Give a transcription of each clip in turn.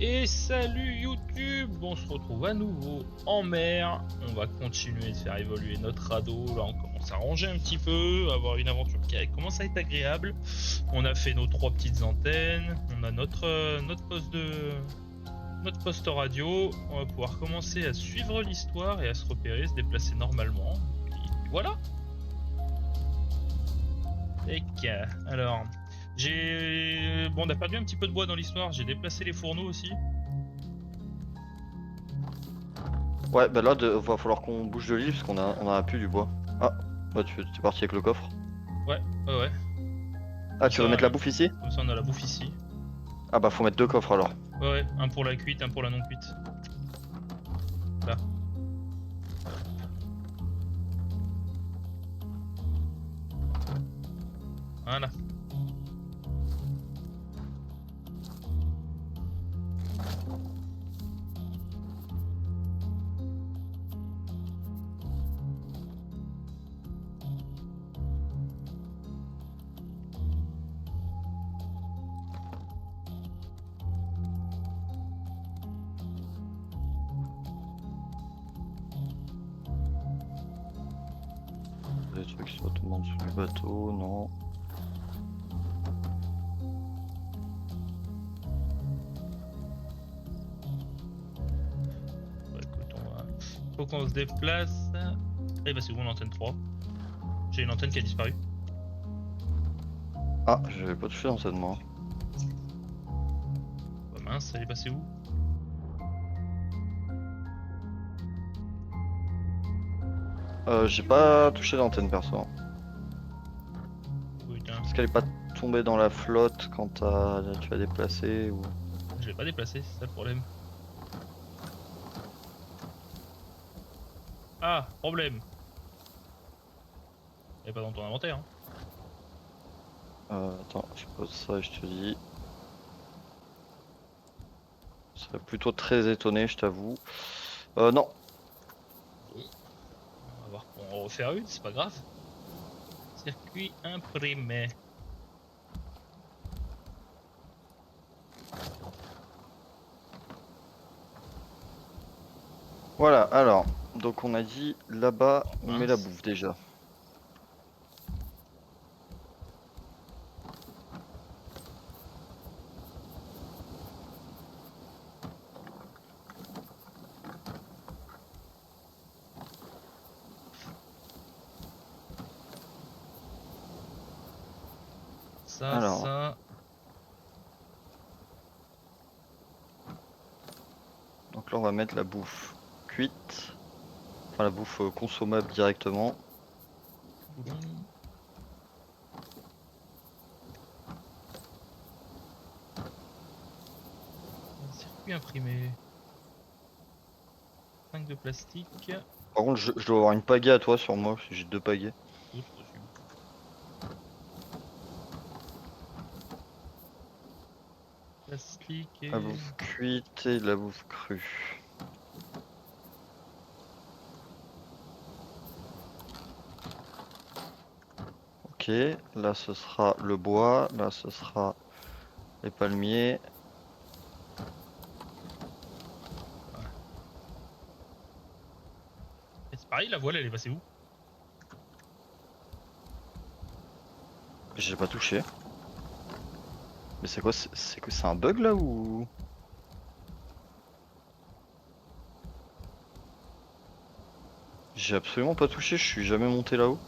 Et salut YouTube, on se retrouve à nouveau en mer. On va continuer de faire évoluer notre radeau. Là on commence à ranger un petit peu, avoir une aventure qui commence à être agréable. On a fait nos 3 petites antennes, on a notre poste radio. On va pouvoir commencer à suivre l'histoire et à se repérer, se déplacer normalement. Et puis voilà. Alors, bon, on a perdu un petit peu de bois dans l'histoire. J'ai déplacé les fourneaux aussi. Ouais, bah là, va falloir qu'on bouge de l'île parce on a plus du bois. Ah, ouais, tu es parti avec le coffre. Ouais, ouais, ouais. Ah, tu veux mettre la bouffe ici? Comme ça on a la bouffe ici. Ah bah faut mettre 2 coffres alors. Ouais, ouais, un pour la cuite, un pour la non cuite. Là. Voilà. Des trucs qui sont tombant sous le bateau, non. Bah, écoute, faut qu'on se déplace. Eh bah c'est où l'antenne 3? J'ai une antenne qui a disparu. Ah, j'avais pas touché dans cette main. Bah mince, elle est passée où? J'ai pas touché l'antenne perso. Putain, Est-ce qu'elle est pas tombée dans la flotte quand tu l'as déplacée ou... je l'ai pas déplacée, c'est ça le problème. Ah, problème. Elle est pas dans ton inventaire, hein. Attends, je pose ça et je te dis. Je serais plutôt très étonné, je t'avoue. Non. Bon, on va voir pour en refaire une, c'est pas grave. Circuit imprimé. Voilà, alors. Donc on a dit là-bas, on met la Mince. bouffe déjà. Ça, Alors. ça. Donc là, on va mettre la bouffe cuite. Enfin, la bouffe consommable directement. Boulon. Un circuit imprimé. 5 de plastique. Par contre, je dois avoir une pagaie à toi sur moi, parce que j'ai 2 pagaies. Oh, c'est possible. Plastique La et. bouffe cuite et la bouffe crue. Ok, là ce sera le bois, là ce sera les palmiers. Et c'est pareil, la voile, elle est passée où? J'ai pas touché. Mais c'est quoi? C'est que c'est un bug là ou... J'ai absolument pas touché, je suis jamais monté là-haut.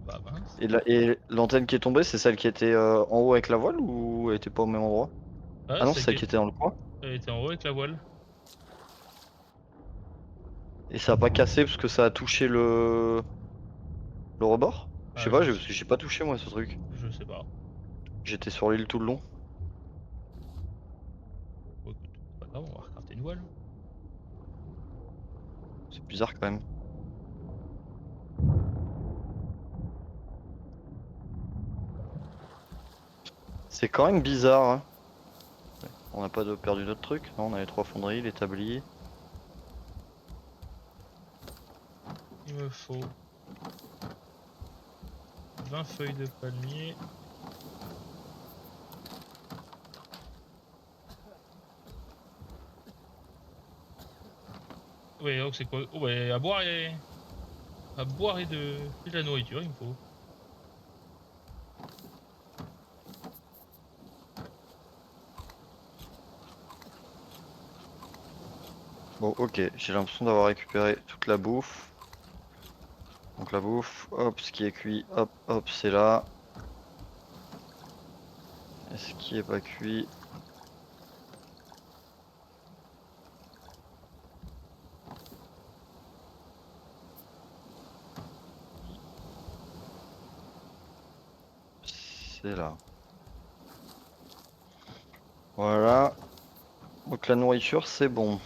Bah mince. Et l'antenne qui est tombée, c'est celle qui était en haut avec la voile ou elle était pas au même endroit? Ah, Ah non, c'est celle celle qui qui était dans le coin. elle était en haut avec la voile. Et ça a pas cassé parce que ça a touché le rebord? Je sais Ah, pas, j'ai pas touché moi ce truc. je sais pas. J'étais sur l'île tout le long. Bon, écoute, c'est pas grave, on va recrafter une voile. C'est bizarre quand même. C'est quand même bizarre, hein. On n'a pas perdu d'autres trucs? Non, on a les 3 fonderies, les tabliers. Il me faut 20 feuilles de palmier. Ouais, donc c'est quoi? Oh, ouais, à boire et de la nourriture, il me faut. Bon, ok, j'ai l'impression d'avoir récupéré toute la bouffe. Donc la bouffe, hop, ce qui est cuit, hop, hop, c'est là. Et ce qui est pas cuit, c'est là. Voilà. Donc la nourriture, c'est bon.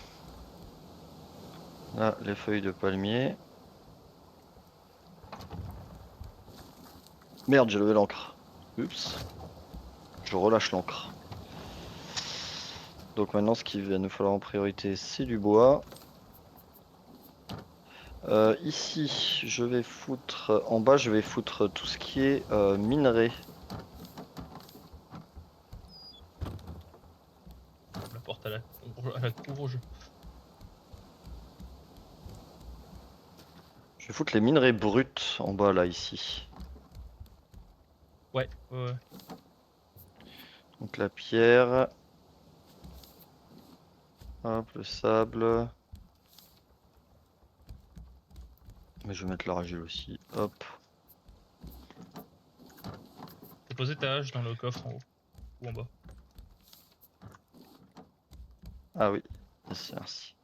Là, les feuilles de palmier. Merde, j'ai levé l'encre. Oups. Je relâche l'encre. Donc maintenant, ce qu'il va nous falloir en priorité, c'est du bois. Ici, je vais foutre... En bas, je vais foutre tout ce qui est minerai. La porte à la courge. Je vais foutre les minerais bruts en bas, là, ici. Ouais, ouais, ouais. Donc la pierre. Hop, le sable. Mais je vais mettre l'argile aussi. Hop. T'as posé ta hache dans le coffre en haut ou en bas? Ah oui, merci, merci.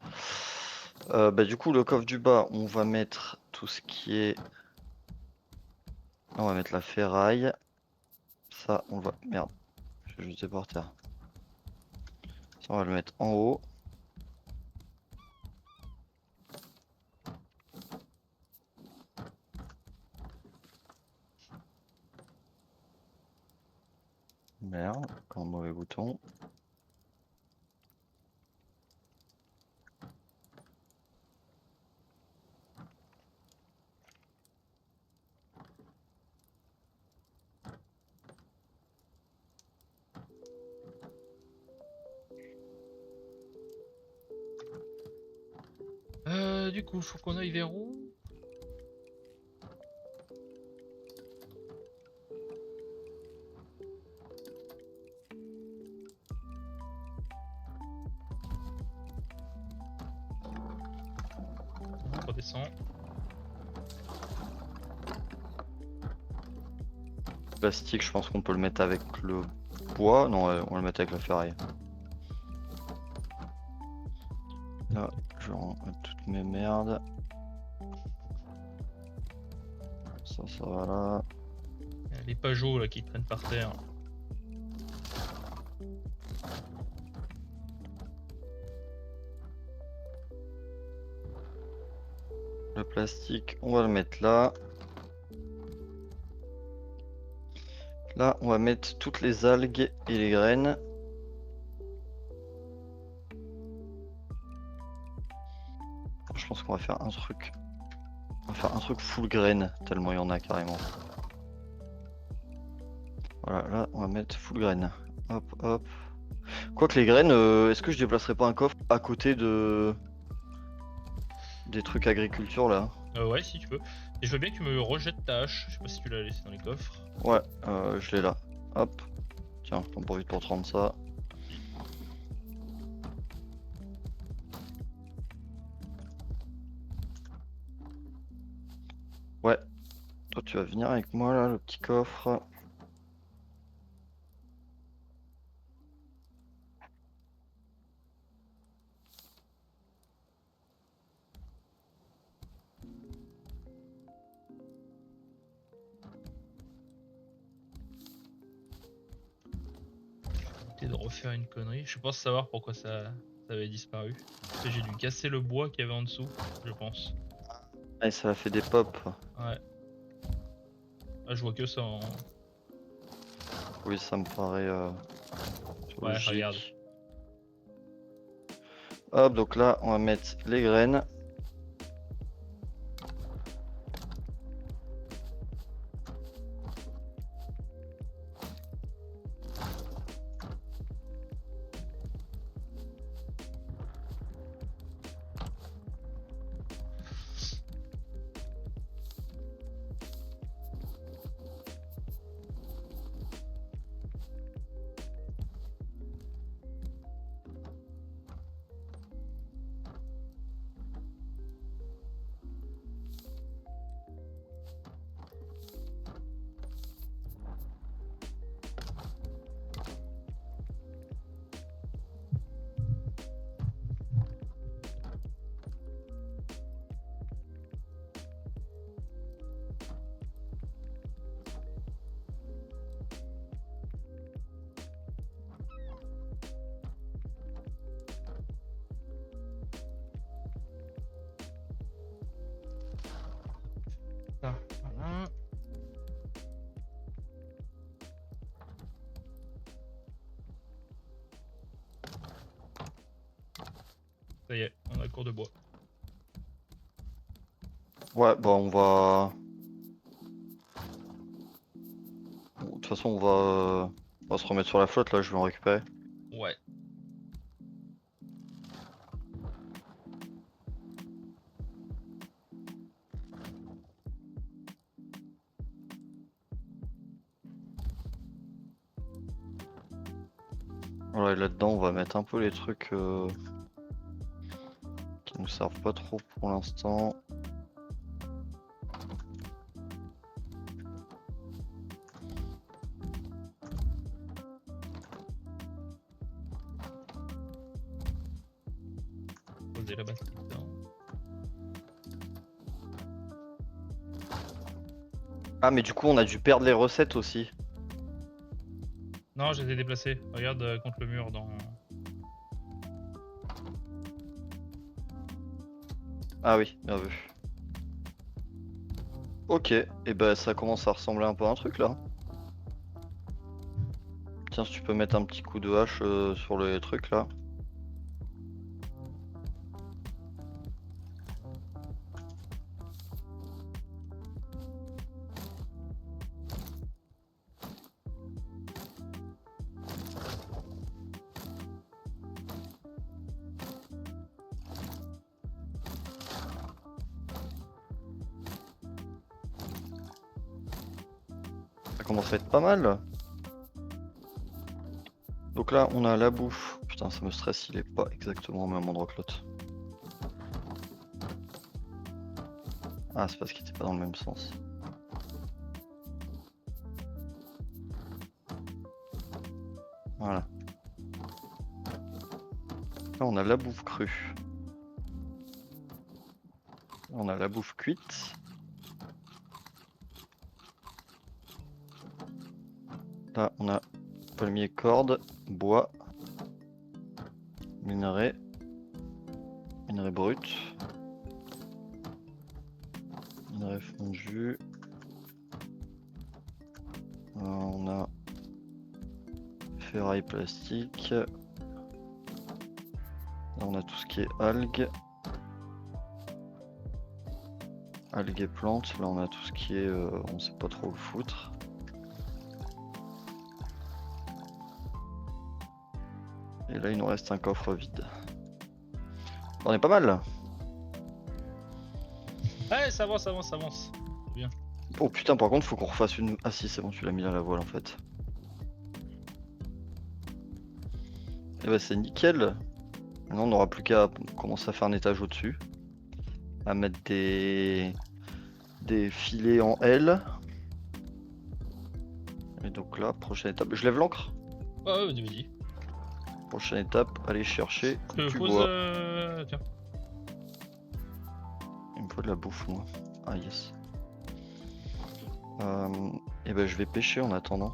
Bah, du coup, le coffre du bas, on va mettre tout ce qui est... On va mettre la ferraille. Ça, on va... Merde, je vais jeter par terre. Ça, on va le mettre en haut. Merde, encore un mauvais bouton. Du coup, faut qu'on aille vers où? On redescend. Plastique, je pense qu'on peut le mettre avec le bois. Non, ouais, on va le mettre avec la ferraille. Là, je rends toutes mes merdes. Ça va là. Les pageaux là qui traînent par terre. Le plastique, on va le mettre là. Là, on va mettre toutes les algues et les graines. Je pense qu'on va faire un truc. On va faire un truc full graines, tellement il y en a carrément. Voilà, là, on va mettre full graines. Hop, hop. Quoique les graines, est-ce que je déplacerai pas un coffre à côté de... des trucs agriculture là? Ouais, si tu peux. Et je veux bien que tu me rejettes ta hache. Je sais pas si tu l'as laissé dans les coffres. Ouais, je l'ai là. Hop. Tiens, j'en profite pour te rendre ça. Ouais. Toi, tu vas venir avec moi là, le petit coffre. Éviter de refaire une connerie. Je pense savoir pourquoi ça avait disparu. Parce que j'ai dû casser le bois qu'il y avait en dessous, je pense. Ah, et ça a fait des pops. Ouais. Ah, je vois que ça en. Oui, ça me paraît Ouais, regarde. logique. Hop, donc là, on va mettre les graines. Ça y est, on a cours de bois. Ouais, bah on va... Bon, de toute façon, on va se remettre sur la flotte, là, je vais en récupérer. Ouais. Voilà, et là-dedans, on va mettre un peu les trucs qui nous servent pas trop pour l'instant. Poser la batterie dedans. Ah, mais du coup, on a dû perdre les recettes aussi. Non, je les ai déplacés. Regarde contre le mur dans. Ah oui, bien vu. Ok, et ben ça commence à ressembler un peu à un truc là. Tiens, si tu peux mettre un petit coup de hache sur les trucs là. Ça commence à être pas mal. Donc là, on a la bouffe. Putain, ça me stresse, il est pas exactement au même endroit que l'autre. Ah, c'est parce qu'il était pas dans le même sens. Voilà. Là, on a la bouffe crue. Là, on a la bouffe cuite. Là, on a palmier, corde, bois, minerai, minerai brut, minerai fondu. On a ferraille plastique. Là, on a tout ce qui est algues. Algues et plantes. Là, on a tout ce qui est... on sait pas trop le foutre. Et là, il nous reste un coffre vide. On est pas mal là. Ouais, ça avance, ça avance, ça avance. C'est bien. Oh putain, par contre, faut qu'on refasse une... Ah si, c'est bon, tu l'as mis à la voile en fait. Et bah c'est nickel. Maintenant, on n'aura plus qu'à commencer à faire un étage au-dessus. À mettre des filets en L. Et donc là, prochaine étape. Je lève l'encre. Ouais, vas-y, vas-y. Prochaine étape, aller chercher Je du pose. bois. Tiens. Il me faut de la bouffe, moi. Ah yes. Et ben je vais pêcher en attendant.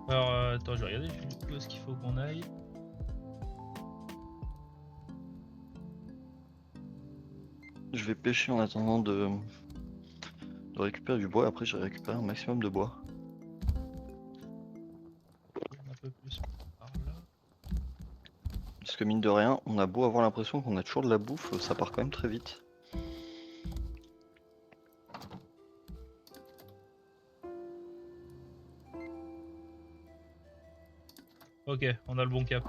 Alors, attends, je vais regarder où est-ce qu'il faut qu'on aille. Je vais pêcher en attendant de récupérer du bois. Après, je vais récupérer un maximum de bois. Un peu plus par là. Parce que mine de rien, on a beau avoir l'impression qu'on a toujours de la bouffe, ça part quand même très vite. Ok, on a le bon cap.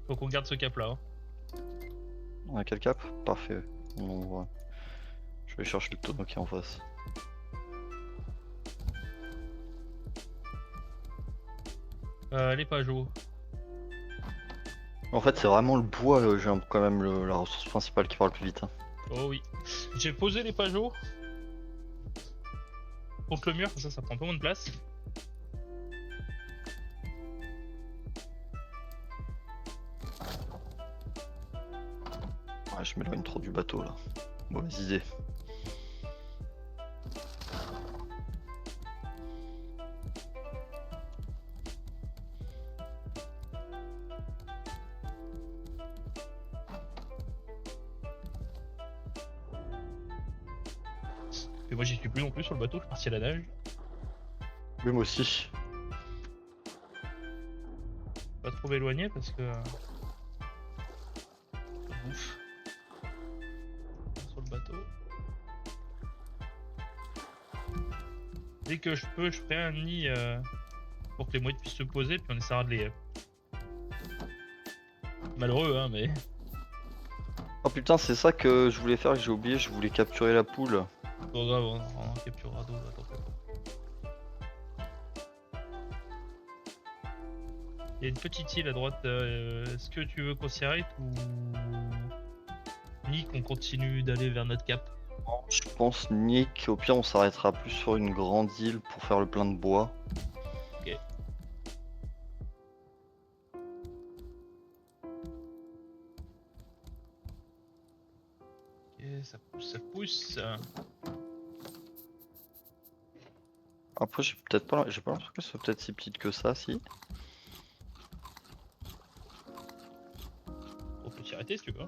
Faut qu'on garde ce cap là. Hein. On a quel cap? Parfait. Je vais chercher le tonneau qui est en face. Les pageaux. En fait, c'est vraiment le bois, j'ai quand même la ressource principale qui parle le plus vite. Hein. Oh oui. J'ai posé les pageaux contre le mur, comme ça prend un peu moins de place. Ouais, je m'éloigne trop du bateau là. Mauvaise idée. Et moi j'y suis plus non plus sur le bateau, je suis parti à la nage. Oui, moi aussi. Pas trop éloigné parce que. Ça bouffe. Sur le bateau. Dès que je peux, je ferai un nid pour que les mouettes puissent se poser, puis on essaiera de les. Malheureux, hein, mais. Oh putain, c'est ça que je voulais faire, que j'ai oublié, je voulais capturer la poule. Pas grave, on en capturera d'autres. Attends, il y a une petite île à droite. Est-ce que tu veux qu'on s'y arrête ou. Nick, on continue d'aller vers notre cap? Je pense, Nick, au pire, on s'arrêtera plus sur une grande île pour faire le plein de bois. Ok. Ok, ça pousse, ça pousse. Après, j'ai peut-être pas, j'ai pas l'impression que c'est peut-être si petite que ça, si. On peut s'y arrêter si tu veux.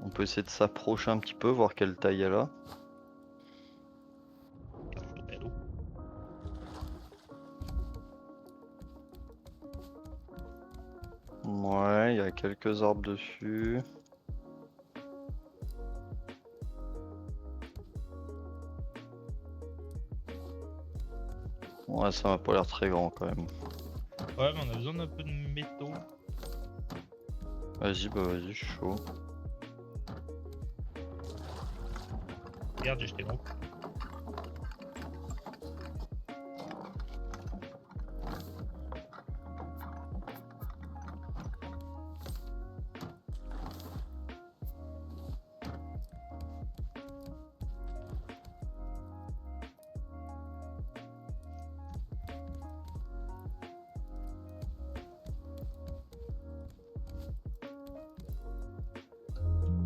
On peut essayer de s'approcher un petit peu, voir quelle taille elle a. Regarde, je te mets à l'eau. Ouais, il y a quelques arbres dessus. Ouais, ça m'a pas l'air très grand quand même. Ouais, mais on a besoin d'un peu de métaux. Vas-y, bah vas-y, je suis chaud. Regarde, j'ai jeté l'encre.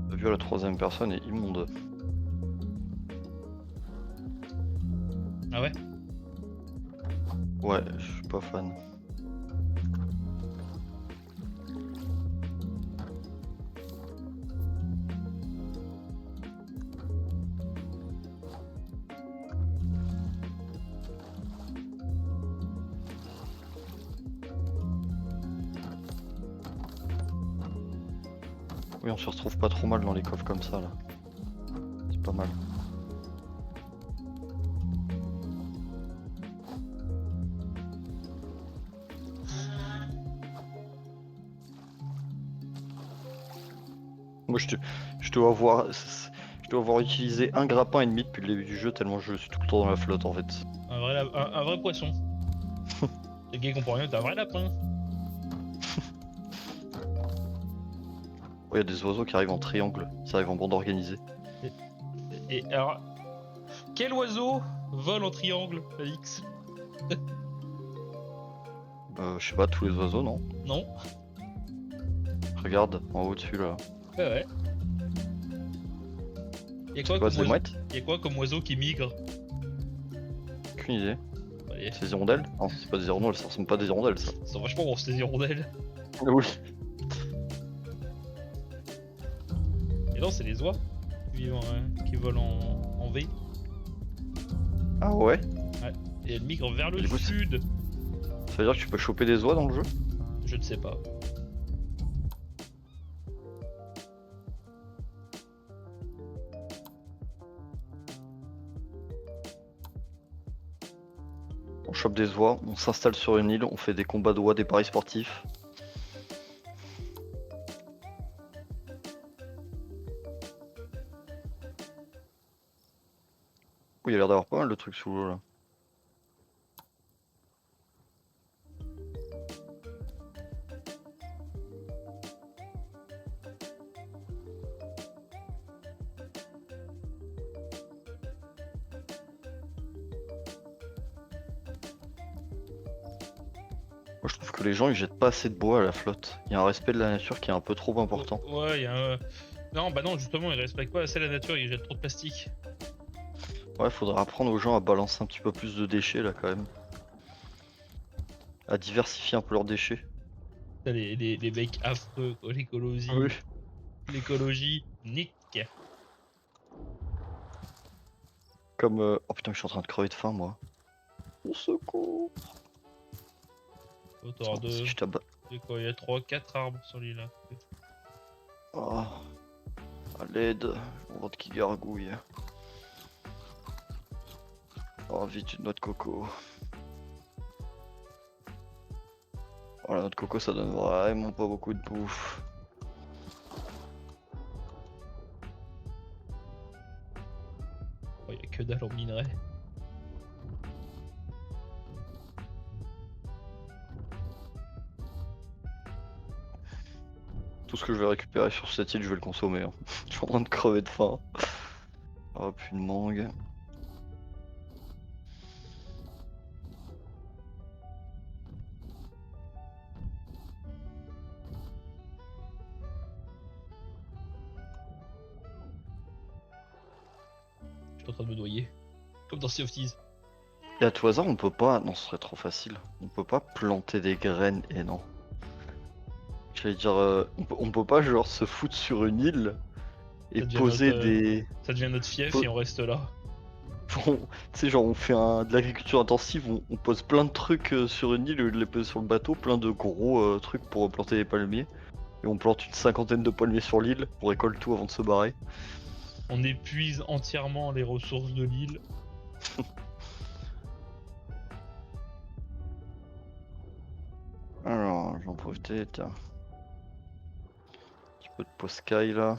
La vue à la troisième personne est immonde. Ah ouais? Ouais, je suis pas fan. Oui, on se retrouve pas trop mal dans les coffres comme ça là. C'est pas mal. Moi je dois avoir utilisé un grappin et demi depuis le début du jeu tellement je suis tout le temps dans la flotte en fait. Un vrai poisson. Les gars comprennent rien, t'as un vrai lapin. Oh, y a des oiseaux qui arrivent en triangle, ça arrive en bande organisée. Et alors, quel oiseau vole en triangle, Alix? Je sais pas, tous les oiseaux non? Non? Regarde, en haut dessus là. Ouais, ouais. Y'a C'est quoi quoi, comme c'est des oiseau? mouettes? Y'a quoi comme oiseau qui migre? Aucune idée. Allez, C'est des hirondelles? Non, c'est pas des hirondelles, ça ressemble pas à des hirondelles ça. ils sont vachement grosses ces hirondelles. Oui. Et non, c'est les oies qui volent en V. Ah ouais? Et elles migrent vers le Du coup, sud. Ça veut dire que tu peux choper des oies dans le jeu? Je ne sais pas. On chope des oies, on s'installe sur une île, on fait des combats d'oies, des paris sportifs. Oui, il y a l'air d'avoir pas mal de trucs sous l'eau là. Moi je trouve que les gens ils jettent pas assez de bois à la flotte. Il y a un respect de la nature qui est un peu trop important. Ouais, y'a un. Non, bah non, justement, ils respectent pas assez la nature, ils jettent trop de plastique. Ouais, faudra apprendre aux gens à balancer un petit peu plus de déchets là quand même. À diversifier un peu leurs déchets. T'as les mecs affreux, quoi, l'écologie. Oui. L'écologie, nick. Comme. Oh putain, je suis en train de crever de faim, moi. Au secours. Autour Attends, si de... je t'abats. de quoi? Il y a 3-4 arbres sur l'île là. Oh, à l'aide. On voit qui gargouille. Oh, vite, une noix de coco. Oh, la noix de coco, ça donne vraiment pas beaucoup de bouffe. Oh, il y a que dalle en minerai. Tout ce que je vais récupérer sur cette île, je vais le consommer. Hein. Je suis en train de crever de faim. Hop, une mangue. Je suis en train de me noyer. Comme dans Sea of Thieves. Et à tout hasard, on peut pas. Non, ce serait trop facile. On peut pas planter des graines et non. J'allais dire, on peut pas genre se foutre sur une île et Ça devient notre, poser des. ça devient notre fief po- et on reste là. Tu sais, genre, on fait de l'agriculture intensive, on pose plein de trucs sur une île au lieu de les poser sur le bateau, plein de gros trucs pour planter des palmiers. Et on plante une cinquantaine de palmiers sur l'île, on récolte tout avant de se barrer. On épuise entièrement les ressources de l'île. Alors, j'en profiter, tiens. Un petit peu de poscaille là.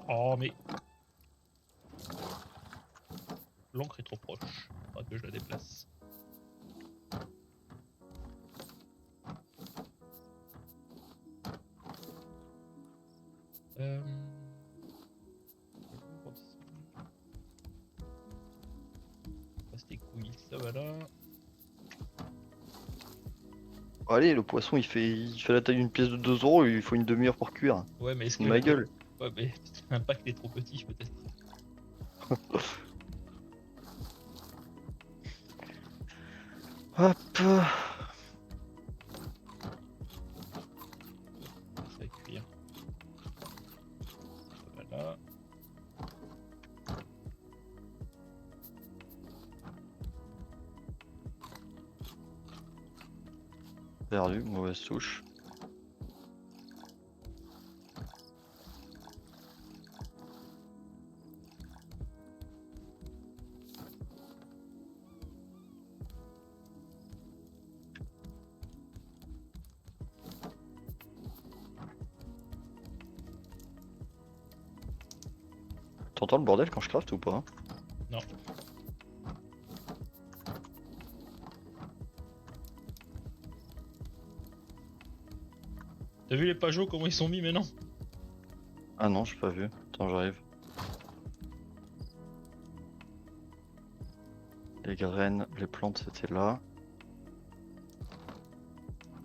Oh mais... L'encre est trop proche. Faudra que je la déplace. Euh... Passe tes couilles, ça va là. Allez, le poisson il fait la taille d'une pièce de 2 euros, il faut une demi-heure pour cuire. Ouais mais est-ce C'est que... de ma gueule. Ouais mais l'impact est trop petit peut-être. Hop. Ça va cuire. Ça va là. Perdu, mauvaise touche. T'entends le bordel quand je craft ou pas? Non. T'as vu les pageaux comment ils sont mis maintenant? Ah non, j'ai pas vu. Attends, j'arrive. Les graines, les plantes c'était là.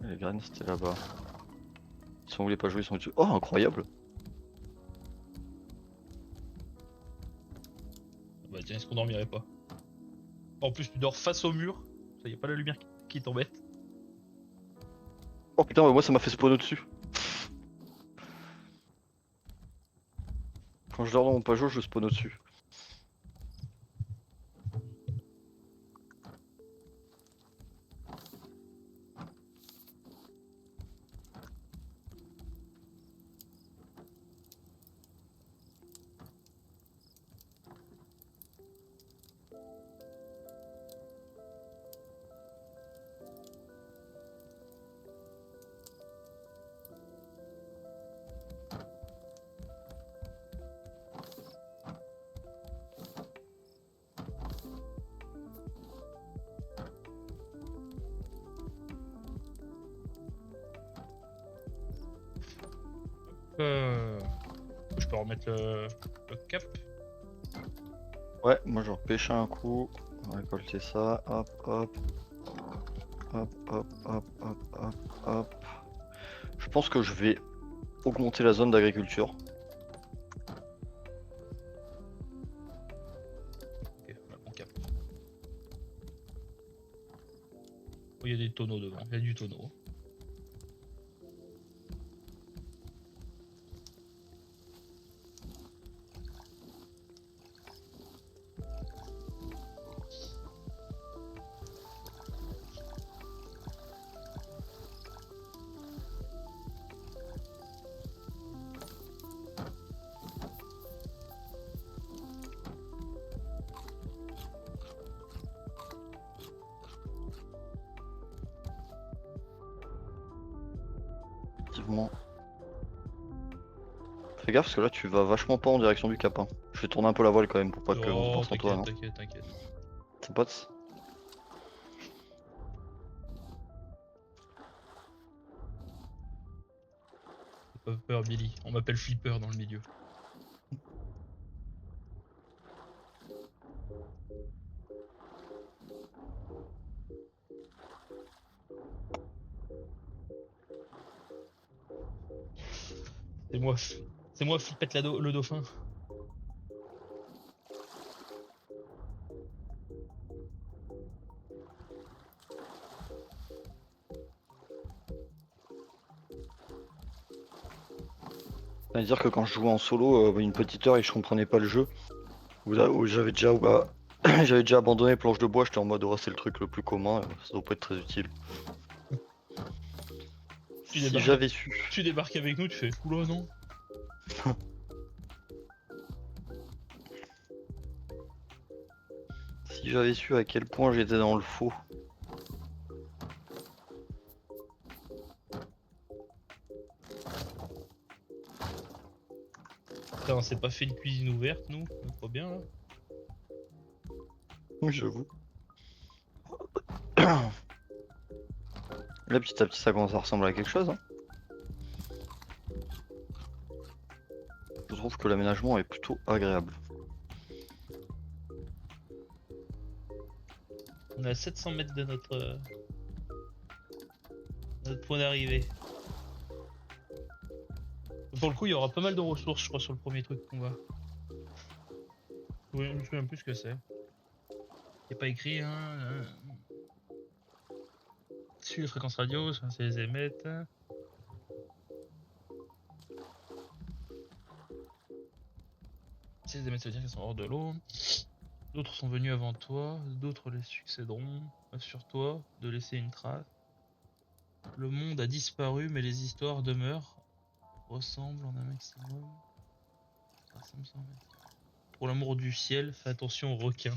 Et les graines c'était là-bas. Ils sont où les pageaux? Ils sont au-dessus. Oh, incroyable! Bah tiens, est-ce qu'on dormirait pas? En plus tu dors face au mur. Ça y a pas la lumière qui t'embête. Oh putain, moi ça m'a fait spawn au-dessus. Quand je dors dans mon pajot, je spawn au-dessus. Je peux remettre le cap. Ouais, moi je repêche un coup. On va récolter ça. Hop, hop. Hop, hop, hop, hop, hop, hop. Je pense que je vais augmenter la zone d'agriculture. Ok, voilà mon cap. Oh, il y a des tonneaux devant, il y a du tonneau. effectivement. Fais gaffe parce que là tu vas vachement pas en direction du cap. Hein. Je vais tourner un peu la voile quand même pour pas qu'on se Oh, porte en toi. t'inquiète, Non. t'inquiète, t'inquiète. Tes potes? T'as pas peur, Billy. On m'appelle Flipper dans le milieu. C'est moi, c'est moi Flippette le dauphin. C'est-à-dire que quand je jouais en solo, une petite heure et je comprenais pas le jeu, où j'avais déjà, j'avais déjà abandonné planche de bois, j'étais en mode oh, c'est le truc le plus commun, ça doit pas être très utile. Tu Si débarques, j'avais su, tu débarques avec nous, tu fais oula non. si j'avais su à quel point j'étais dans le faux. Putain, on s'est pas fait une cuisine ouverte, nous. Pas bien là. Oui, j'avoue. Là, petit à petit, ça commence à ressembler à quelque chose. Hein. Je trouve que l'aménagement est plutôt agréable. On est à 700 mètres de notre point d'arrivée. Pour le coup, il y aura pas mal de ressources, je crois, sur le premier truc qu'on va. Oui, je me souviens plus ce que c'est. Il a pas écrit, hein. Sur les fréquences radio, ça, c'est les émettent. Si les émettent, ça veut dire qu'elles sont hors de l'eau. D'autres sont venus avant toi, d'autres les succéderont. Assure-toi de laisser une trace. Le monde a disparu, mais les histoires demeurent. Ressemblent en un maximum. 500 mètres. Pour l'amour du ciel, fais attention aux requins.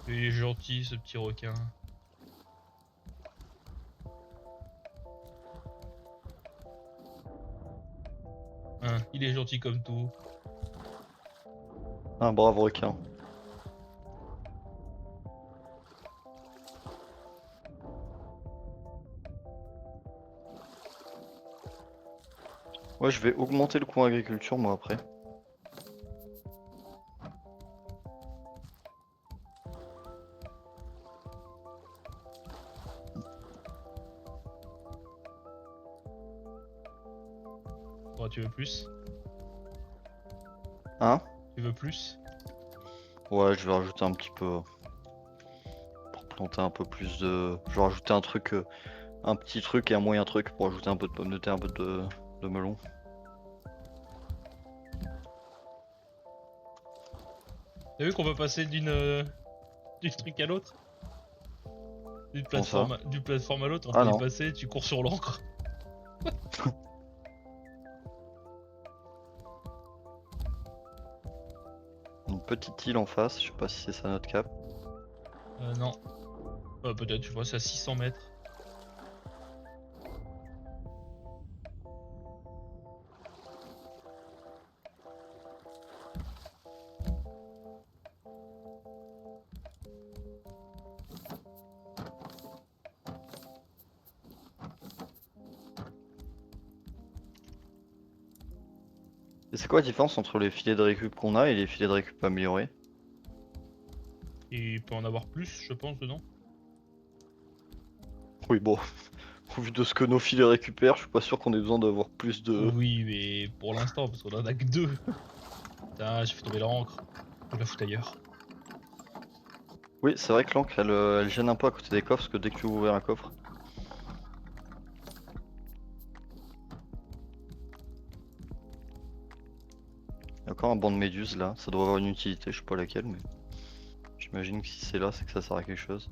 Il est gentil, ce petit requin. Hein, il est gentil comme tout. Un brave requin. Ouais, je vais augmenter le coût agriculture moi après. Oh, tu veux plus? Hein? Tu veux plus? Ouais, je vais rajouter un petit peu. Pour planter un peu plus de. Je vais rajouter un truc, un petit truc et un moyen truc pour ajouter un peu de pommes de terre, un peu de melon. T'as vu qu'on va passer d'une truc à l'autre? Comment ça? D'une plateforme à l'autre, on Ah peut y non. passer, tu cours sur l'encre. Une petite île en face, je sais pas si c'est ça notre cap. Non. Peut-être, tu vois, c'est à 600 mètres. Et c'est quoi la différence entre les filets de récup qu'on a et les filets de récup améliorés? Et il peut en avoir plus, je pense, dedans. Oui, bon, au vu de ce que nos filets récupèrent, je suis pas sûr qu'on ait besoin d'avoir plus de. Oui, mais pour l'instant, parce qu'on en a que deux. Putain, j'ai fait tomber l'encre. Je vais la foutre ailleurs. Oui, c'est vrai que l'encre elle gêne un peu à côté des coffres parce que dès que tu ouvres un coffre. Il y a encore un banc de méduses là, ça doit avoir une utilité, je sais pas laquelle, mais j'imagine que si c'est là, c'est que ça sert à quelque chose.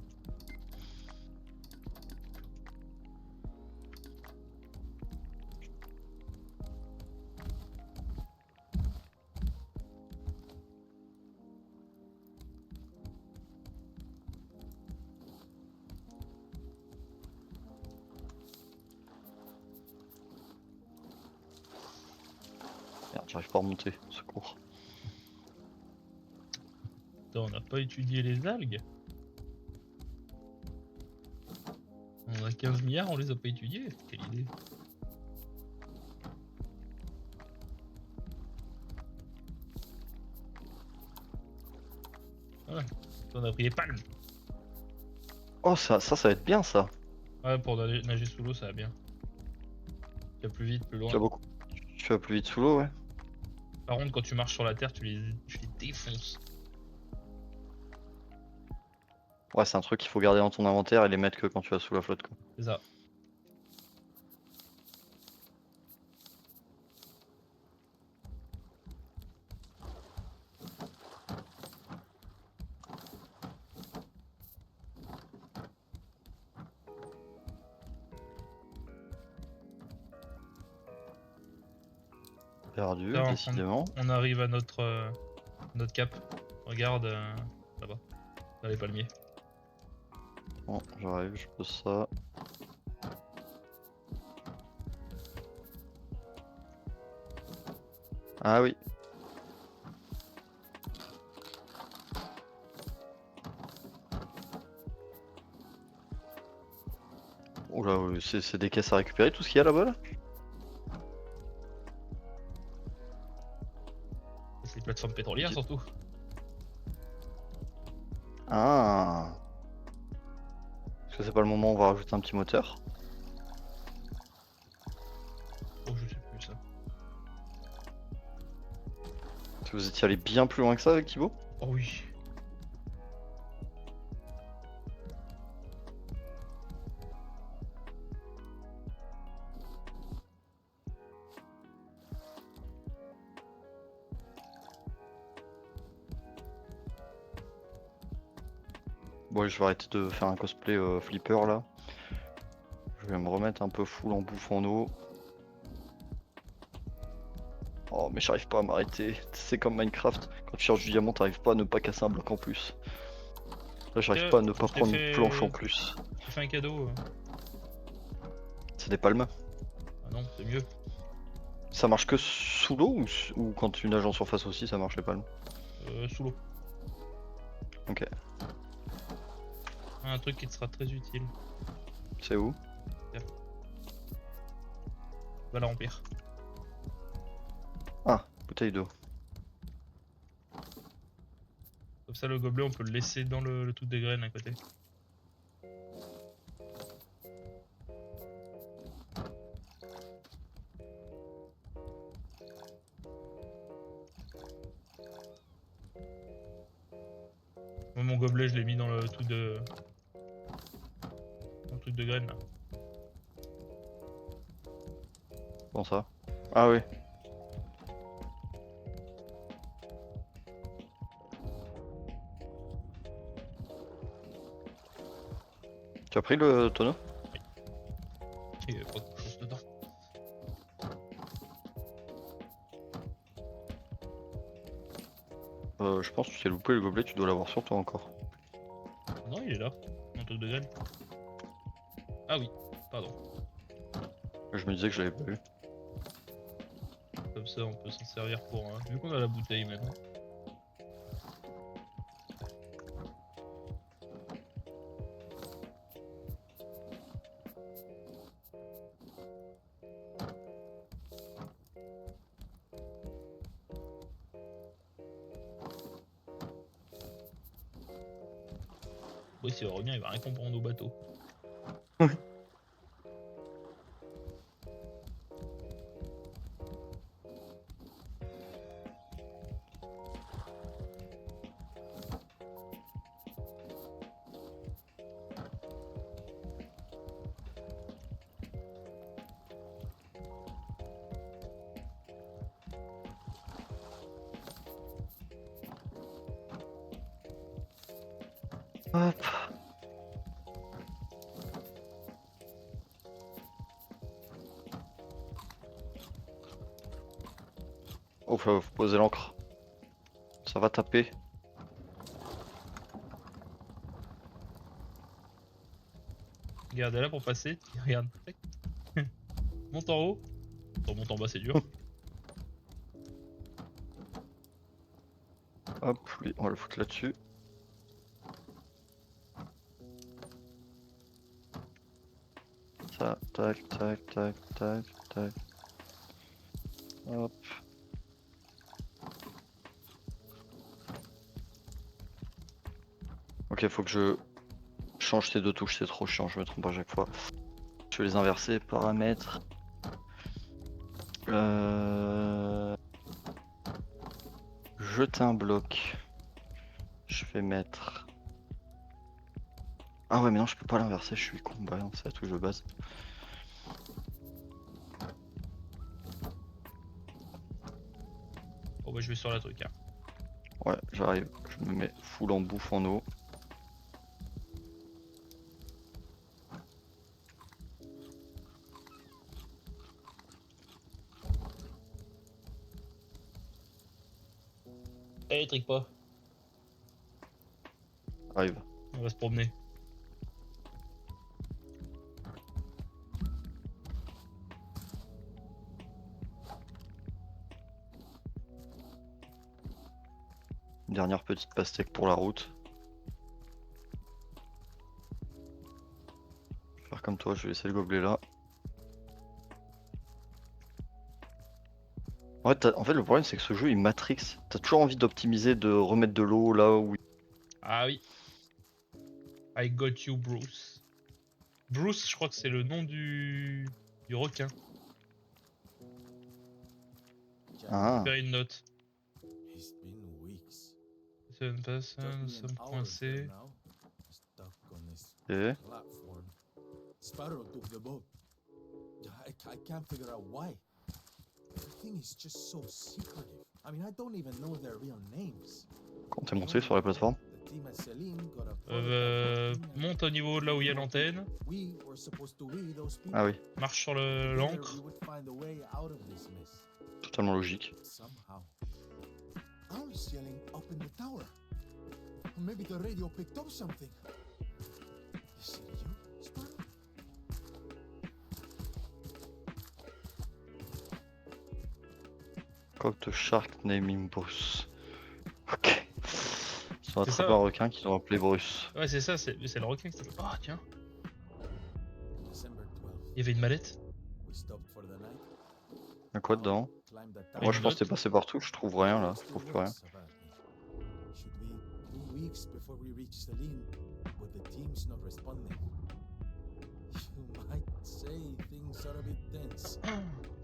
j'arrive pas à remonter, secours. Attends, on n'a pas étudié les algues. On a 15 milliards, on les a pas étudiés. Quelle idée. Voilà. On a pris les palmes. Oh, ça va être bien ça. Ouais, pour nager sous l'eau, ça va bien. Tu vas plus vite, plus Tu loin. vas beaucoup. Tu vas plus vite sous l'eau, ouais. Par contre, quand tu marches sur la terre, tu les défonces. Ouais, c'est un truc qu'il faut garder dans ton inventaire et les mettre que quand tu vas sous la flotte, quoi. C'est ça. Perdu, Là, décidément. on arrive à notre cap. Regarde là-bas. Dans les palmiers. Bon, j'arrive, je pose ça. Ah oui. Oula, c'est des caisses à récupérer tout ce qu'il y a là-bas là? C'est les plateformes pétrolières Ok. surtout. Ah. Est-ce que c'est pas le moment où on va rajouter un petit moteur? Oh, je sais plus ça. Est-ce que vous étiez allé bien plus loin que ça avec Thibaut? Oh oui. Bon, je vais arrêter de faire un cosplay flipper là. Je vais me remettre un peu full en bouffe en eau. Oh, mais j'arrive pas à m'arrêter. C'est comme Minecraft. Quand tu cherches du diamant, t'arrives pas à ne pas casser un bloc en plus. Là, j'arrive pas à ne pas Je t'ai prendre une planche en fait... plus. Je t'ai fait un cadeau. C'est des palmes. Ah non, c'est mieux. Ça marche que sous l'eau ou quand tu nages en surface aussi, ça marche les palmes? Sous l'eau. Ok. Un truc qui te sera très utile. C'est où? Va la remplir. Ah, bouteille d'eau. Comme ça, le gobelet, on peut le laisser dans le truc des graines à côté. Moi, mon gobelet, je l'ai mis dans le truc de... Dans le truc de graines, là. Bon ça. Ah oui. Tu as pris le tonneau? Il y avait pas grand chose dedans. Je pense que tu t'es loupé le gobelet, tu dois l'avoir sur toi encore. Non, il est là. Un truc de graines. Ah oui, pardon. Je me disais que je l'avais pas vu. Comme ça, on peut s'en servir pour... Vu qu'on a la bouteille maintenant. Oui, s'il revient, il va rien comprendre au bateau. Hop. Oh, faut poser l'encre. Ça va taper. Regarde, elle est là pour passer. Regarde. Tac. Monte en haut. Attends, monte en bas, c'est dur. Hop, lui, on va le foutre là-dessus. Ça, tac, tac, tac, tac, tac. Hop. Ok, faut que je change ces deux touches, c'est trop chiant, je me trompe à chaque fois. Je vais les inverser, paramètres. Jeter un bloc. Je vais mettre... Ah ouais mais non je peux pas l'inverser, je suis con, bah non c'est la touche de base. Bon bah je vais sur la truc. Hein. Ouais j'arrive, je me mets full en bouffe en eau. Allez, trique pas. Arrive. On va se promener. Dernière petite pastèque pour la route. Je vais faire comme toi, je vais laisser le gobelet là. Ouais, en fait le problème c'est que ce jeu il matrix. T'as toujours envie d'optimiser, de remettre de l'eau là où... Ah oui. I got you, Bruce. Bruce, je crois que c'est le nom du requin. Ah, Faire une note. It's been weeks. C'est une personne, Took nous me sommes an hour coincés. here now, stuck on this ok. platform. Sparrow took the boat. I can't figure out why. Everything is just so secretive. I mean, I don't even know their real names. Quand t'es monté sur la plateforme. The team at Celine got a prototype working and Monte au niveau de là où il y a l'antenne. we were supposed to be those people. Ah oui, Marche sur Together, l'encre. we would find a way out of this mess. totalement logique. Somehow. I was yelling up in the tower. Or maybe the radio picked up something. Is it you, Sparrow? Cocked shark naming Bruce. Ok. Ils ont C'est attrapé ça. un requin qu'ils ont appelé Bruce. Ouais, c'est ça, c'est le requin qui s'appelle. Ah, tiens, December 12th. il y avait une mallette. We stopped for the night. Y'a quoi dedans? Climbed the Une Moi je pense note. que t'es passé partout, je trouve rien là, je Still trouve plus rien. works about me. Should be 2 weeks before we reach Celine, but the team's not responding. You might say things are a bit tense. Ah,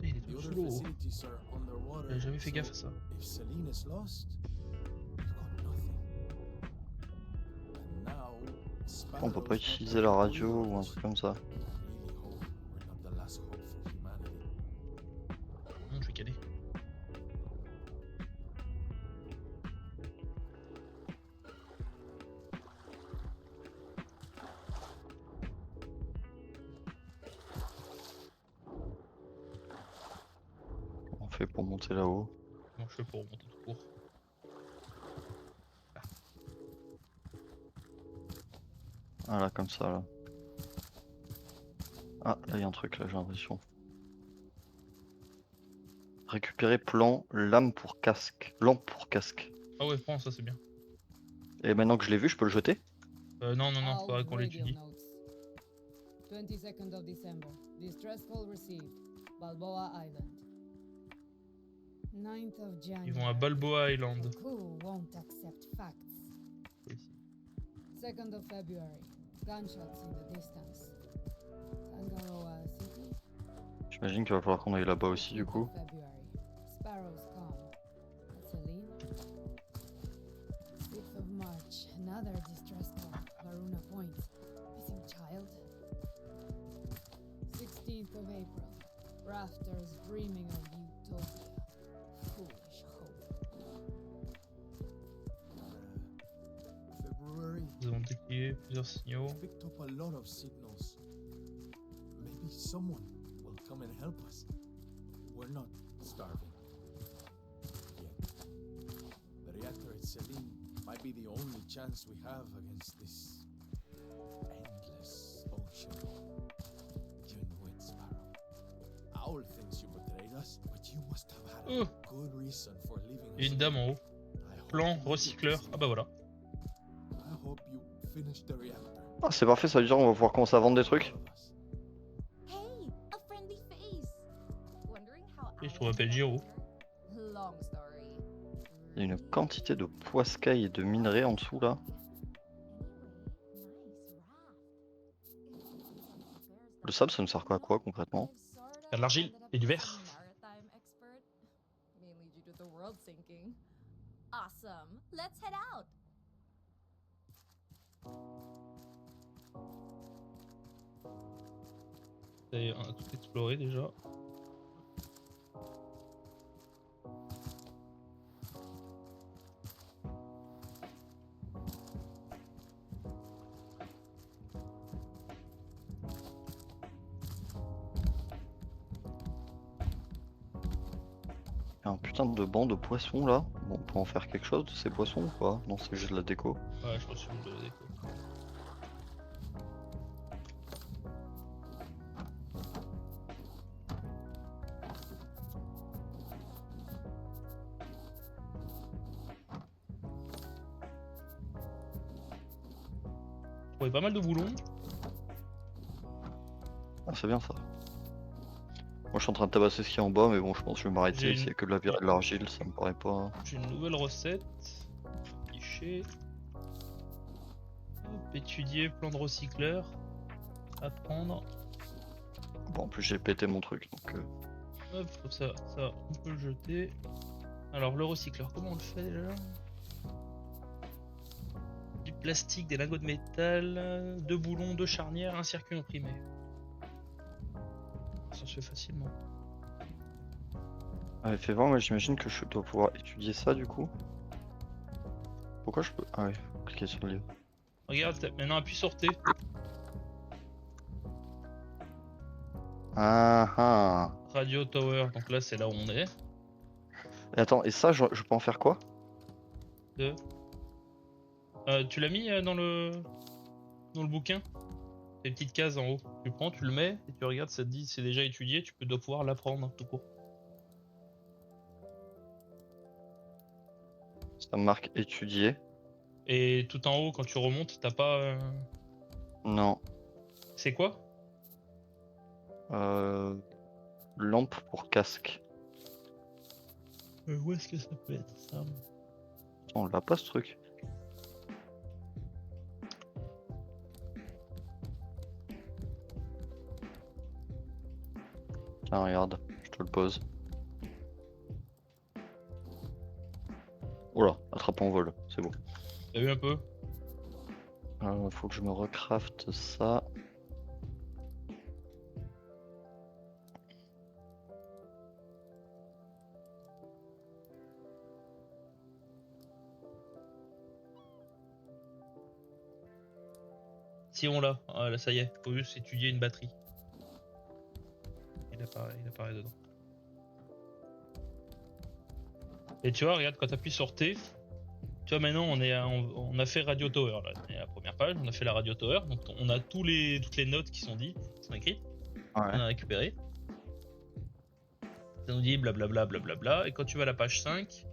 il est The tout other sous l'eau. facilities are underwater. J'avais jamais fait so gaffe à ça. If Celine is lost, we've got nothing. And now, On peut pas Sparrow's not utiliser la radio doing ou un much. truc comme ça. I really hope we're not the last hope for humanity. Non, je vais caler. On fait pour monter là-haut. Bon, je fais pour remonter tout court. Ah là, comme ça là. Ah, là y'a un truc là, j'ai l'impression. Récupérer plan, lame pour casque. Lampe pour casque. Ah ouais, prends, ça c'est bien. Et maintenant que je l'ai vu, je peux le jeter? Non, non, non, All faudrait qu'on radio l'étudie. notes. 22nd of December. Distress call received. Balboa Island. 9th of January. Ils vont à Balboa Island. Who won't accept facts? 2nd of February. Gunshots in the distance. Tangaroa City. J'imagine qu'il va falloir qu'on aille là-bas aussi du 15th coup. of February. Sparrows come. At Celine. 6th of March. Another distress call. Varuna Point. Missing child. 16th of April. Rafters dreaming of utopia. Foolish hope. February. Nous avons détecté plusieurs signaux. Picked up a lot of signals. Maybe someone will come and help us. We're not starving. Yet. The reactor at Celine might be the only chance we have against this endless ocean. You knew it, Sparrow. Owl thinks you betrayed us, but you must have had a good reason for leaving Il y a us. une dame en haut. I plan recycleur. Ah bah voilà. I hope you finish the reactor. Ah, c'est parfait, ça veut dire on va pouvoir commencer à vendre des trucs. All of us. Hey, a friendly face. Wondering how Et je I te rappelle ended up Giro. here? Long story. Il y a une quantité de poiscailles et de minerais en dessous là. Le sable, ça me sert à quoi concrètement? Faire de l'argile et du verre. Mainly due to the world sinking. Awesome. Let's head out. Et on a tout exploré déjà. Il y a un putain de banc de poissons là. Bon, on peut en faire quelque chose de ces poissons ou pas? Non, c'est juste de la déco. Ouais, je pense que c'est de la déco. Ouais, pas mal de boulons. Ah, c'est bien ça. Moi je suis en train de tabasser ce qu'il y a en bas, mais bon, je pense que je vais m'arrêter. J'ai S'il y a une- que de de l'argile, ça me paraît pas. J'ai une nouvelle recette. Afficher. Hop, étudier, plan de recycleur. Apprendre. Bon, en plus j'ai pété mon truc donc. Hop, ça, on peut le jeter. Alors, le recycleur, comment on le fait déjà? Du plastique, des lingots de métal, 2 boulons, 2 charnières, un circuit imprimé. Ça se fait facilement. Allez, fais voir, moi j'imagine que je dois pouvoir étudier ça du coup. Pourquoi je peux. Ah ouais, faut cliquer sur le livre. Regarde, maintenant appuie sur T. Ah ah. Radio Tower, donc là c'est là où on est. Et attends, et ça, je peux en faire quoi? Deux. Tu l'as mis dans le bouquin? Les petites cases en haut. Tu prends, tu le mets et tu regardes, ça te dit c'est déjà étudié, dois pouvoir l'apprendre tout court. Ça marque étudier. Et tout en haut, quand tu remontes, t'as pas. Non. C'est quoi? Lampe pour casque. Où est-ce que ça peut être ça? On l'a pas ce truc. Tiens, regarde, je te le pose. Oula, attrape en vol, c'est bon. T'as vu un peu? Faut que je me recraft ça. Si on l'a, ah, là ça y est, faut juste étudier une batterie. Il apparaît dedans. Et tu vois, regarde, quand t'appuies sur T, tu vois maintenant on a fait Radio Tower, là, c'est la première page, on a fait la Radio Tower, donc on a toutes les notes qui sont dites, qui sont écrites, on a récupéré. Ça nous dit blablabla blablabla, et quand tu vas à la page 5,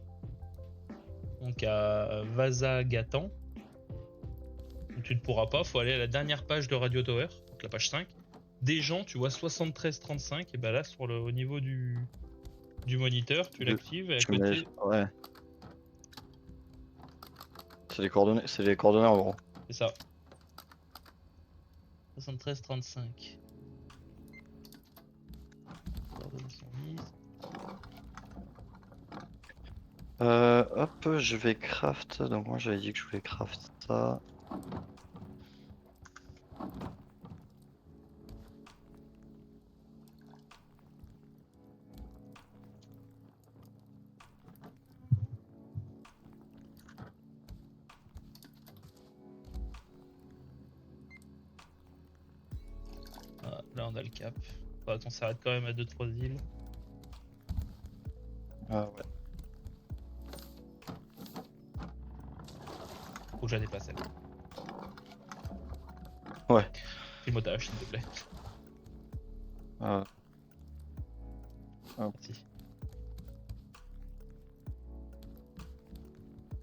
donc à Vasagatan, tu ne pourras pas, faut aller à la dernière page de Radio Tower, donc la page 5. Des gens, tu vois 73-35, et bah là au niveau du moniteur, tu l'actives et à côté. Ouais. C'est les coordonnées en gros. C'est ça. 73-35. Coordonnées sont mises. Hop, je vais craft. Donc moi j'avais dit que je voulais craft ça. Ah, là on a le cap. Faudra qu'on s'arrête quand même à 2-3 îles. Ah ouais. Faut que je la dépasse elle. Ouais. Fais le motage s'il te plaît. Hop. Merci.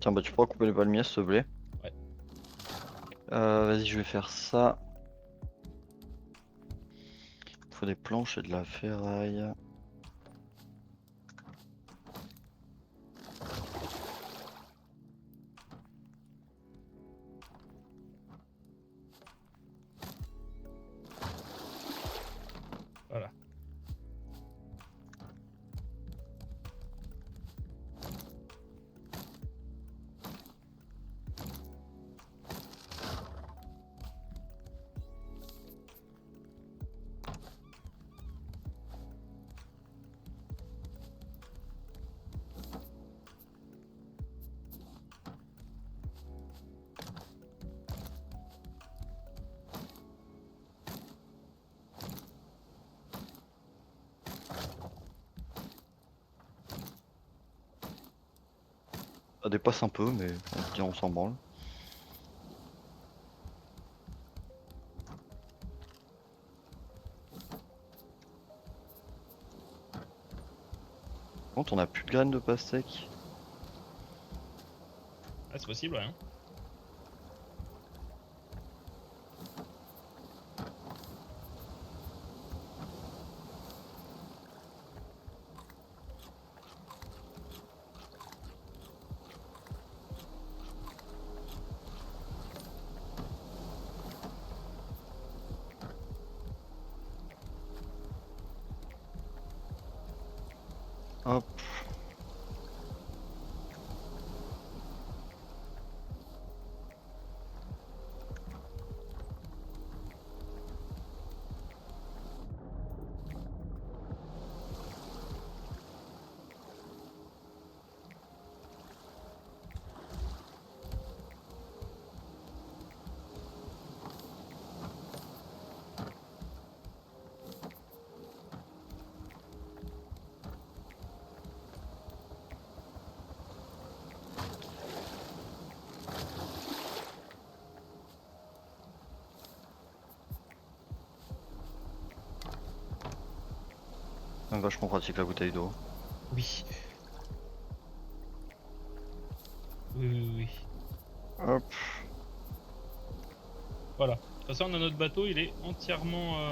Tiens, bah tu pourras couper les palmiers s'il te plaît. Ouais. Vas-y, je vais faire ça. Il faut des planches et de la ferraille. Voilà. Ça dépasse un peu, mais on s'en branle. Par contre, on a plus de graines de pastèque. Ah, c'est possible, ouais. Hein. Hop. Vachement pratique la bouteille d'eau. Oui. Oui, oui, oui. Hop. Voilà. De toute façon, on a notre bateau, il est entièrement.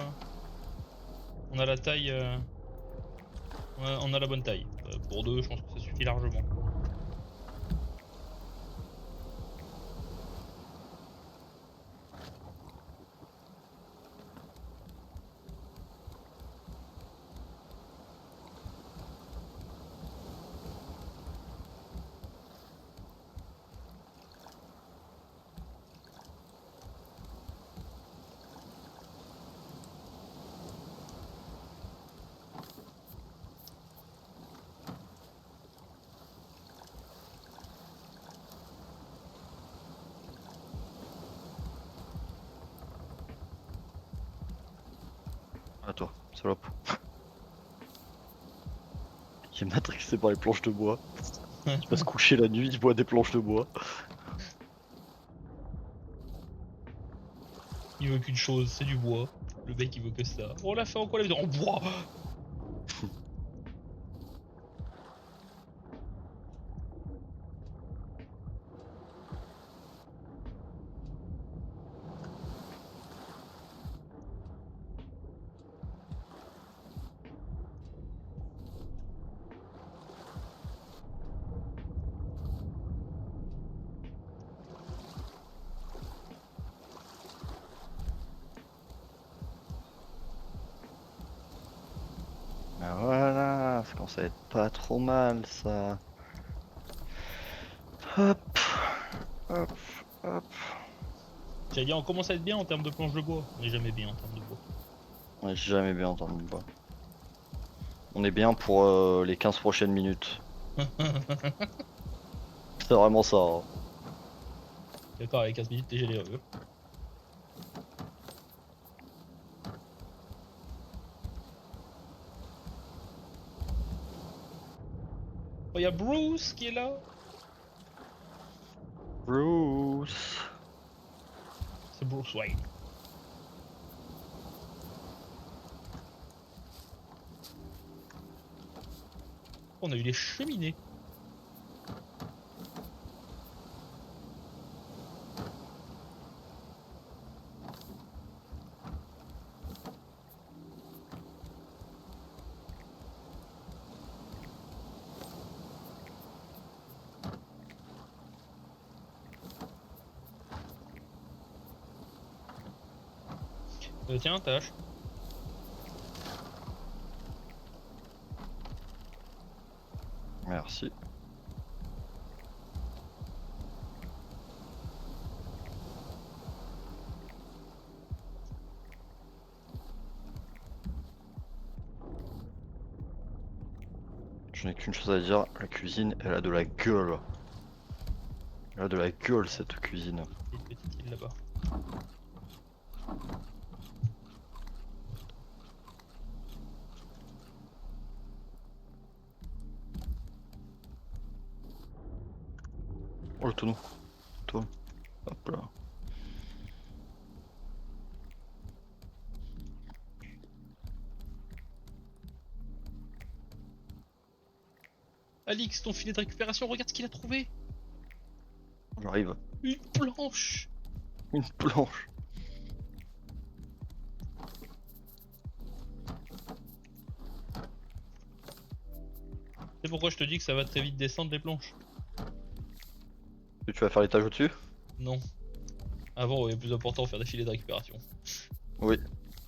On a la taille. On a la bonne taille. Pour deux, je pense que ça suffit largement. À toi, salope. Il est matrixé par les planches de bois. Il va se coucher la nuit, il boit des planches de bois. Il veut qu'une chose, c'est du bois. Le mec, il veut que ça. On l'a fait en quoi la vidéo? En bois. Ah voilà, ça commence à être pas trop mal ça. Hop, hop, hop. J'allais dire, on commence à être bien en termes de planches de bois. On est jamais bien en termes de bois. On est jamais bien entendu bois. On est bien pour les 15 prochaines minutes. C'est vraiment ça. Hein. D'accord, avec 15 minutes, t'es généreux. Oh, y'a Bruce qui est là. Bruce. C'est Bruce Wayne. On a eu les cheminées. Tiens, tâche. Merci. Je n'ai qu'une chose à dire, la cuisine, elle a de la gueule. Elle a de la gueule cette cuisine. Il y a une petite île là-bas. Oh le tonneau. Toi. Hop là. Alix, ton filet de récupération, regarde ce qu'il a trouvé. J'arrive. Une planche. Une planche. C'est pourquoi je te dis que ça va très vite descendre les planches. Et tu vas faire l'étage au-dessus? Non. Avant, il est plus important faire des filets de récupération. Oui.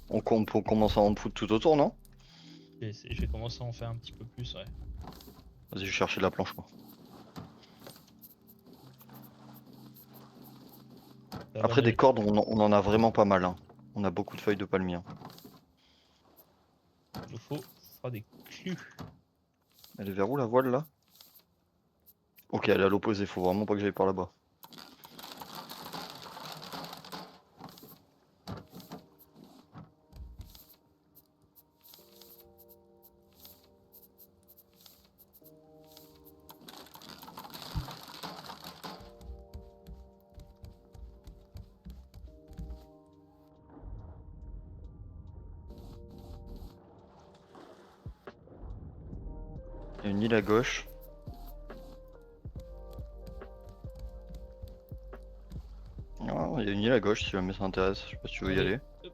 On commence à en foutre tout autour, non? Je vais commencer à en faire un petit peu plus, ouais. Vas-y, je vais chercher de la planche, moi. Ça va Après, des mieux. cordes, on en a vraiment pas mal. Hein. On a beaucoup de feuilles de palmier. Hein. Il nous faut, ce sera des clous. Elle est vers où la voile là? Ok, elle est à l'opposé, faut vraiment pas que j'aille par là-bas. Il y a une île à gauche. Ah, il y a une île à gauche si jamais ça t'intéresse. Je sais pas si tu veux y Allez. aller. Hop.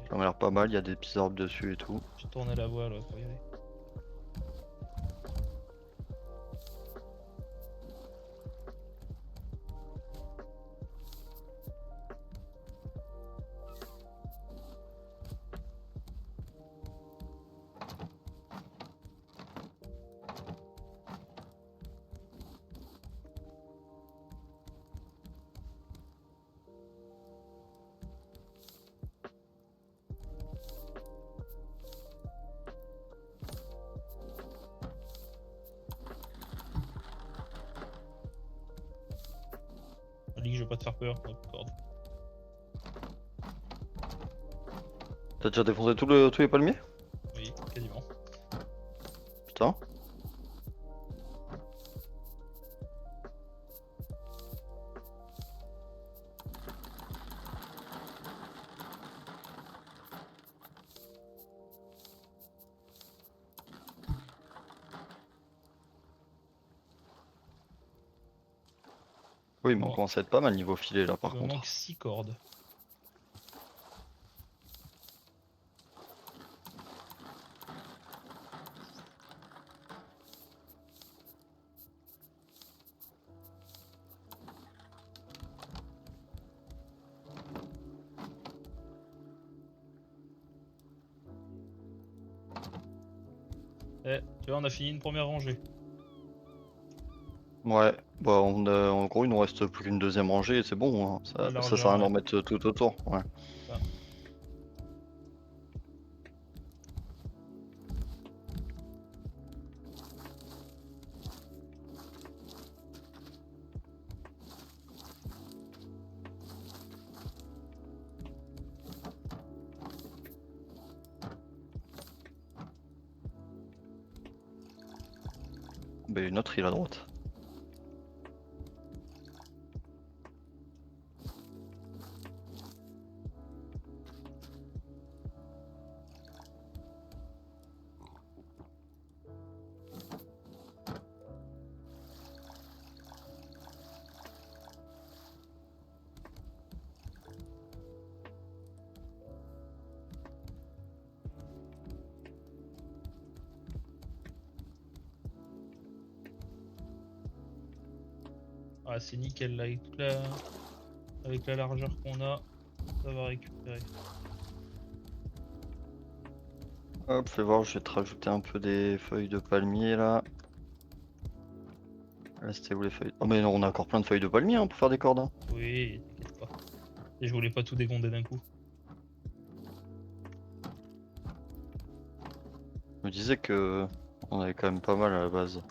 Ça m'a l'air pas mal, il y a des petits arbres dessus et tout. Je tournais la voile ouais, pour y aller. Alix, je vais pas te faire peur, hop, corde. T'as déjà défoncé tous les palmiers? Oui, quasiment. Putain. Oui, mais on Bon. commence à être pas mal niveau filet là par Il me contre. manque 6 cordes. Eh, tu vois, on a fini une première rangée. Ouais, bah en gros il nous reste plus qu'une deuxième rangée et c'est bon, hein. La Ça sert à largeur, rien d'en ouais. mettre tout autour. Ouais. Ça. Bah une autre île à droite. Ah, c'est nickel là, avec la largeur qu'on a, ça va récupérer. Hop, fais voir, je vais te rajouter un peu des feuilles de palmier là. Là, c'était où les feuilles? Oh, mais non, on a encore plein de feuilles de palmier hein, pour faire des cordes. Hein. Oui, t'inquiète pas. Et je voulais pas tout dégonder d'un coup. Je me disais que on avait quand même pas mal à la base.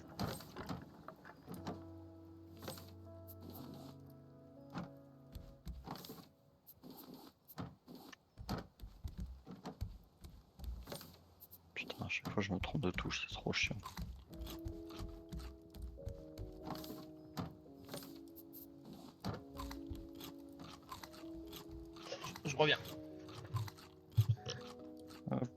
Putain, à chaque fois je me trompe de touche, c'est trop chiant. Je reviens. Hop.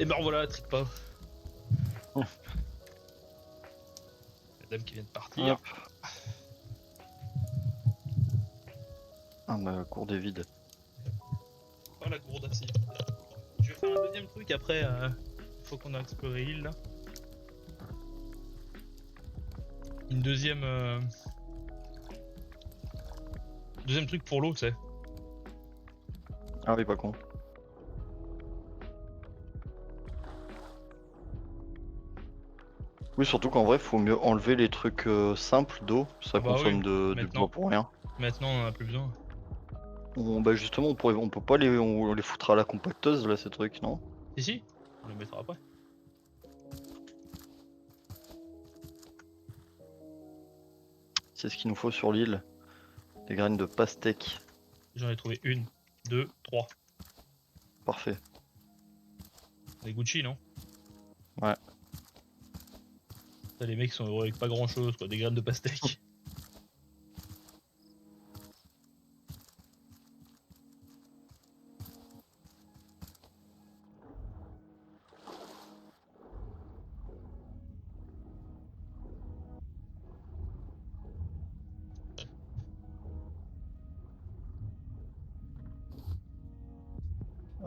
Et ben voilà, trique pas. Oh. La dame qui vient de partir. Hop. Ah, ma cour est vide. Pas la gourde assez. Je vais faire un deuxième truc après. Il faut qu'on a exploré l'île là. Une deuxième. Deuxième truc pour l'eau, tu sais. Ah oui, pas con. Oui, surtout qu'en vrai, faut mieux enlever les trucs simples d'eau. Ça Ah bah consomme oui, du maintenant. bois pour rien. Maintenant, on en a plus besoin. Bah justement, on peut pas on les foutre à la compacteuse là, ces trucs, non? Si, si, on les mettra après. C'est ce qu'il nous faut sur l'île. Des graines de pastèque. J'en ai trouvé une, deux, trois. Parfait. Des Gucci, non? Ouais. Là, les mecs sont heureux avec pas grand chose, quoi. Des graines de pastèque.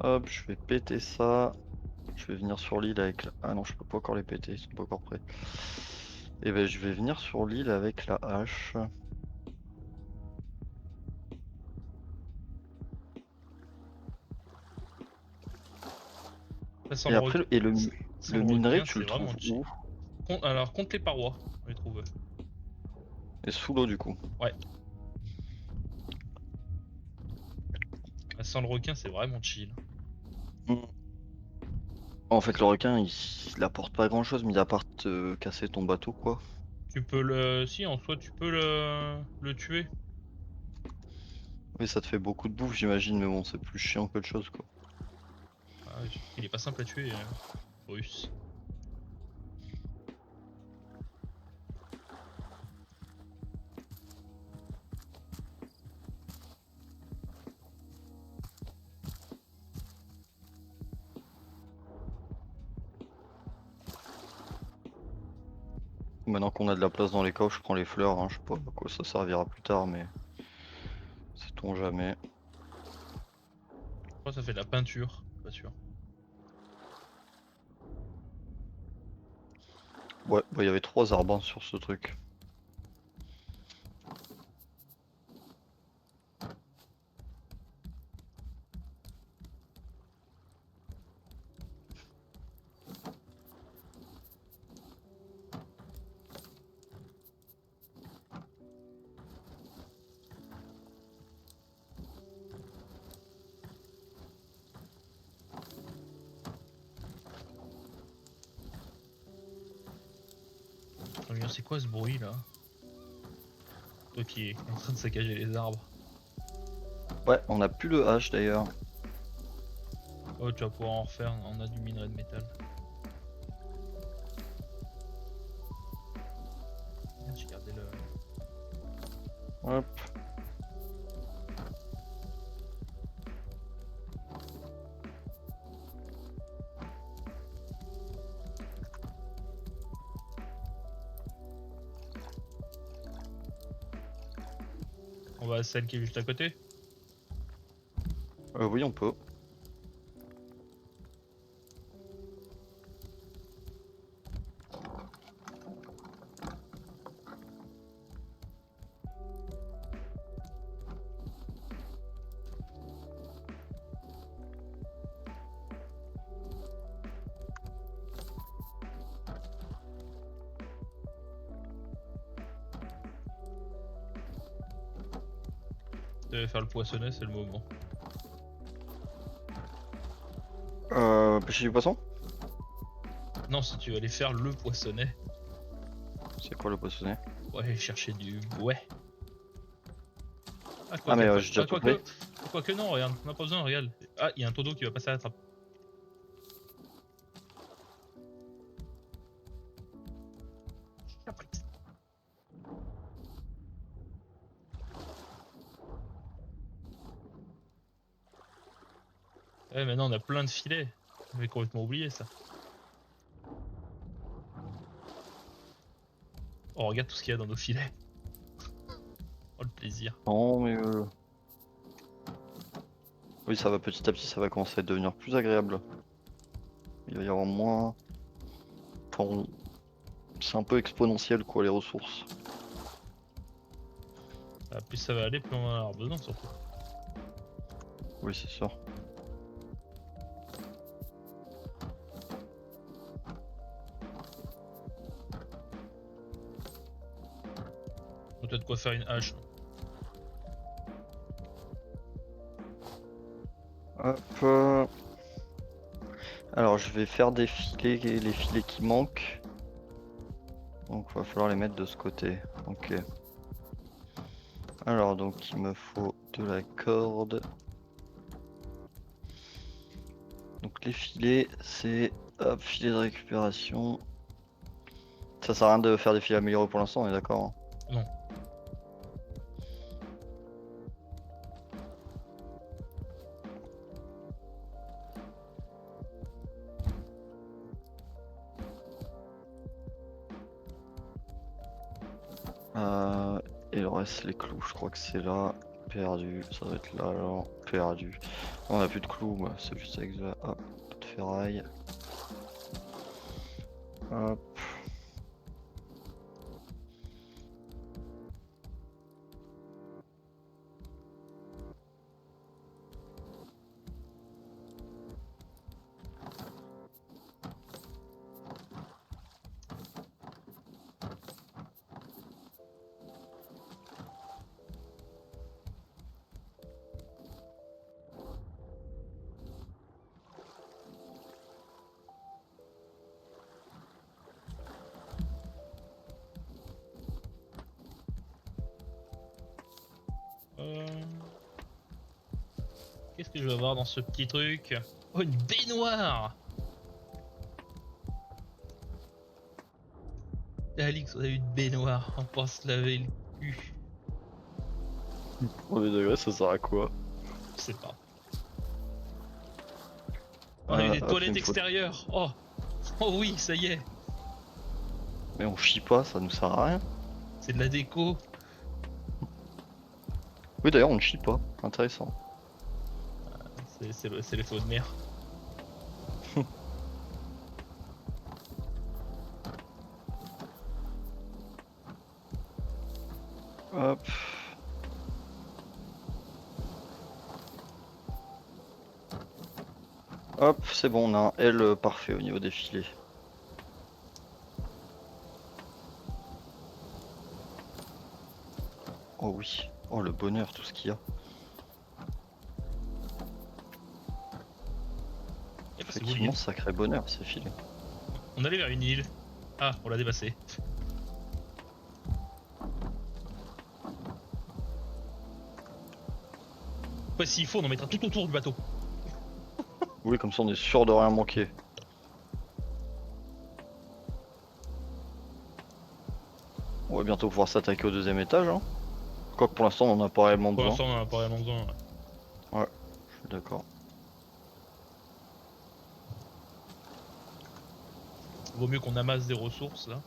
Hop, je vais péter ça. Je vais venir sur l'île avec la... Ah non, je peux pas encore les péter, ils sont pas encore prêts. Et ben je vais venir sur l'île avec la hache. Ça sent Et le après, requin. Sans le le minerai, requin, tu c'est le vraiment trouves chill. où? Alors, compte les parois, on les trouve. Et sous l'eau du coup. Ouais. Sans le requin, c'est vraiment chill. Mm. En fait, le requin, il apporte pas grand chose, mis à part te casser ton bateau, quoi. Tu peux le. Si, en soi, tu peux le tuer. Oui, ça te fait beaucoup de bouffe, j'imagine, mais bon, c'est plus chiant qu'autre chose, quoi. Ah, il est pas simple à tuer, russe. Maintenant qu'on a de la place dans les coffres, je prends les fleurs, hein, je sais pas à quoi ça servira plus tard, mais sait-on jamais. Je crois que ça fait de la peinture, pas sûr. Ouais, bah il y avait 3 arbres hein, sur ce truc. Regarde, c'est quoi ce bruit là? Toi qui est en train de saccager les arbres. Ouais, on a plus de hache d'ailleurs. Oh, tu vas pouvoir en refaire, on a du minerai de métal. Hop. On va à celle qui est juste à côté. Oui, on peut. Tu vas faire le poissonnet, c'est le moment. Pêcher du poisson? Non, si tu veux aller faire le poissonnet. C'est quoi le poissonnet? Ouais, chercher du ouais. Ah, mais quoique- j'ai déjà tout quoique, pris. quoique non, regarde, on n'a pas besoin, regarde. Ah, il y a un tonneau qui va passer à la trappe. Ouais, maintenant on a plein de filets. J'avais complètement oublié ça. Oh, regarde tout ce qu'il y a dans nos filets. Oh, le plaisir. Non, mais oui, ça va petit à petit, ça va commencer à devenir plus agréable. Il va y avoir moins. Enfin, c'est un peu exponentiel quoi, les ressources. Ah, plus ça va aller, plus on va en avoir besoin surtout. Oui, c'est sûr. Peut-être quoi faire une hache. Hop. Alors, je vais faire des filets, les filets qui manquent. Donc, va falloir les mettre de ce côté. Ok. Alors, donc, il me faut de la corde. Donc, les filets, c'est. Hop, filet de récupération. Ça sert à rien de faire des filets améliorés pour l'instant, on est d'accord, hein. Non. Et le reste, les clous, je crois que c'est là. Perdu, ça doit être là alors. Perdu. On a plus de clous, bah, c'est juste avec de la. Hop, de ferraille. Hop. Qu'est-ce que je vais avoir dans ce petit truc? Oh, une baignoire! Alix, on a une baignoire, on pourra se laver le cul. Premier degré, ça sert à quoi? Je sais pas. On a eu des hop, toilettes il me faut- extérieures. Oh! Oh oui, ça y est! Mais on chie pas, ça nous sert à rien. C'est de la déco. Oui, d'ailleurs, on ne chie pas. Intéressant. C'est les faux de mer. Hop. Hop, c'est bon, on a un L parfait au niveau des filets. Oh oui, oh le bonheur, tout ce qu'il y a. Eh ben, c'est où Effectivement, l'île? sacré bonheur ces filets. On allait vers une île. Ah, on l'a dépassé. Ouais, s'il faut, on en mettra tout autour du bateau. Oui, comme ça on est sûr de rien manquer. On va bientôt pouvoir s'attaquer au deuxième étage, hein. Quoique pour l'instant on en a pas réellement Pour besoin. l'instant, on en a pas vraiment besoin. Ouais. Je suis d'accord. Vaut mieux qu'on amasse des ressources là.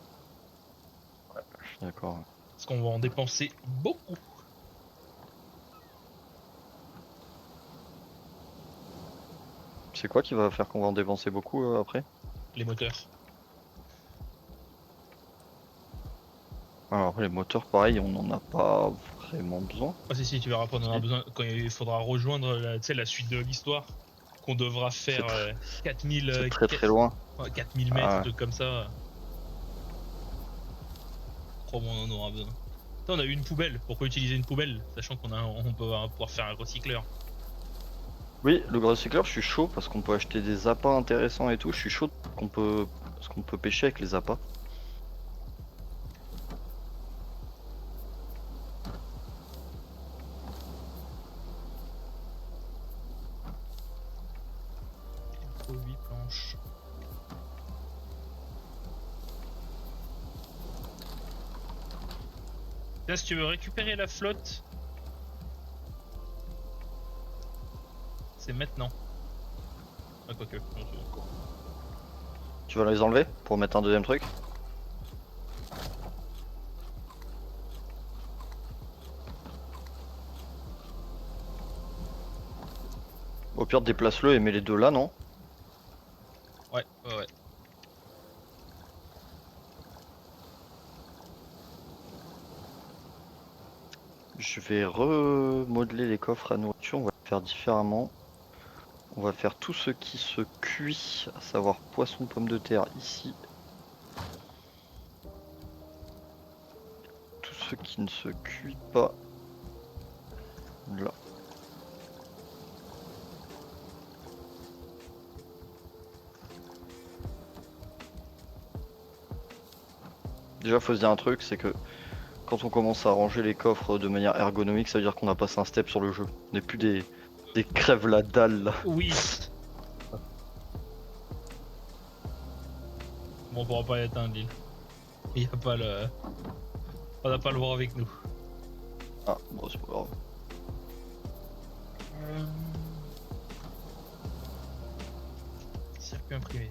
Je suis d'accord. Parce qu'on va en dépenser beaucoup. C'est quoi qui va faire qu'on va en dépenser beaucoup après? Les moteurs. Alors les moteurs pareil on en a pas vraiment besoin. Ah si, tu verras, on en aura Si. besoin quand il faudra rejoindre la, tu sais, la suite de l'histoire. Qu'on devra faire 4000 C'est très très loin. 4000 mètres, Ah un ouais. truc comme ça. Crois-moi, on en aura besoin. Putain, on a eu une poubelle. Pourquoi utiliser une poubelle? Sachant on peut pouvoir faire un recycleur. Oui, le recycleur, je suis chaud parce qu'on peut acheter des appâts intéressants et tout. Je suis chaud parce qu'on peut pêcher avec les appâts. Il faut 8 planches. Là, si tu veux récupérer la flotte, c'est maintenant. Ah, quoique. Non, c'est bon. Tu vas les enlever pour mettre un deuxième truc? Au pire, déplace-le et mets les deux là, non? Ouais. Je vais remodeler les coffres à nourriture, on va le faire différemment. On va faire tout ce qui se cuit, à savoir poisson, pommes de terre ici. Tout ce qui ne se cuit pas là. Déjà faut se dire un truc, c'est que quand on commence à ranger les coffres de manière ergonomique, ça veut dire qu'on a passé un step sur le jeu. On n'est plus des crèves la dalle là. Oui. Bon, on pourra pas éteindre l'île. Il y a pas le. On n'a pas le voir avec nous. Ah bon c'est pas grave. Circuit imprimé.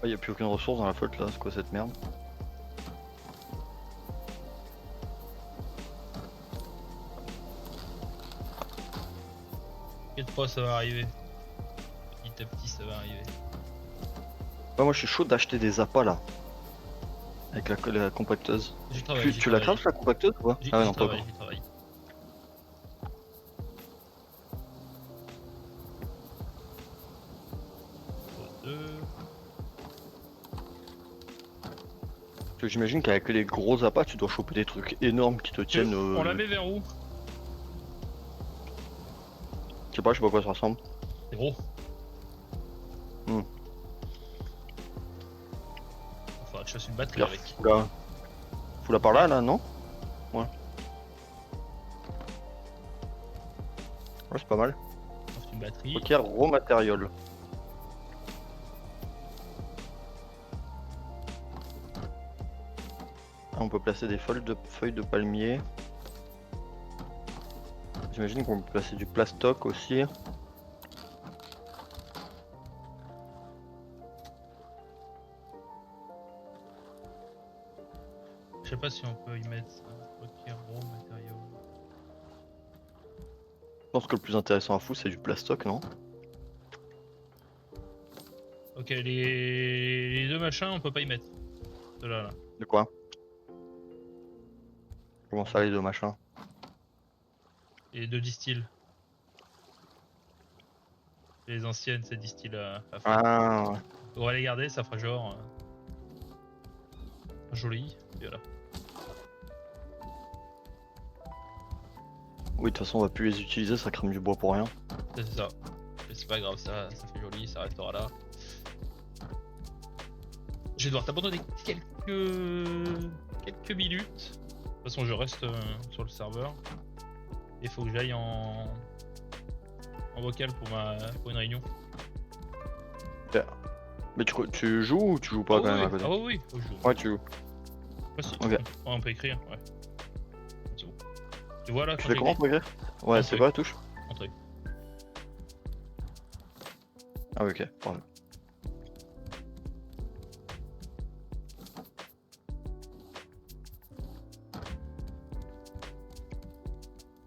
Il n'y a plus aucune ressource dans la flotte là, c'est quoi cette merde? T'inquiète pas, ça va arriver. Petit à petit, ça va arriver. Ouais, moi je suis chaud d'acheter des appâts là. Avec la compacteuse. J'y travaille. Tu la craftes la compacteuse ou pas? Ah ouais non pas encore. J'y travaille. Parce que j'imagine qu'avec les gros appâts tu dois choper des trucs énormes qui te tiennent. On la met vers où? Je sais pas à quoi ça ressemble. C'est gros. Faudra que je fasse une batterie avec. Fous-la par là non? Ouais. Ouais c'est pas mal. Une batterie. Ok, raw matériel. Ah, on peut placer des feuilles de palmier. J'imagine qu'on peut placer du plastoc aussi. Je sais pas si on peut y mettre ça. Ok, gros matériaux. Je pense que le plus intéressant à foutre c'est du plastoc, non? Ok, les deux machins, on peut pas y mettre. Ceux-là, là. De quoi? Comment ça les deux machins? Les deux distilles. Les anciennes, c'est distilles à fond. Ah ouais. On va les garder, ça fera genre. Joli. Et voilà. Oui, de toute façon, on va plus les utiliser, ça crame du bois pour rien. C'est ça. Mais c'est pas grave, ça fait joli, ça restera là. Je vais devoir t'abandonner quelques minutes. De toute façon, je reste sur le serveur. Il faut que j'aille en vocal pour une réunion. Mais tu joues ou tu joues pas quand même à côté? Ah oui, faut que je joue. Ouais, tu joues. Ah, si. Ok. On peut écrire, ouais. C'est bon. Tu vois là, Tu quand fais comment j'écris pour écrire? Ouais, c'est Entrée. quoi la touche? Entrée. Ah, ok, parfait.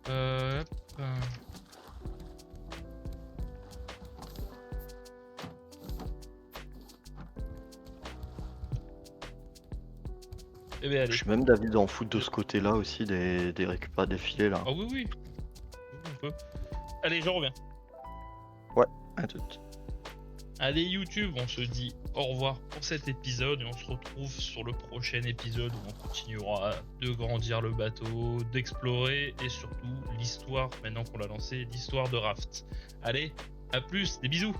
Hop. Eh ben allez. Je suis même d'avis d'en foutre de ce côté-là aussi, des récupérer des filets là. Ah oui, oui. On peut. Allez, je reviens. À tout. Allez YouTube, on se dit au revoir pour cet épisode et on se retrouve sur le prochain épisode où on continuera de grandir le bateau, d'explorer et surtout l'histoire, maintenant qu'on l'a lancé, l'histoire de Raft. Allez, à plus, des bisous.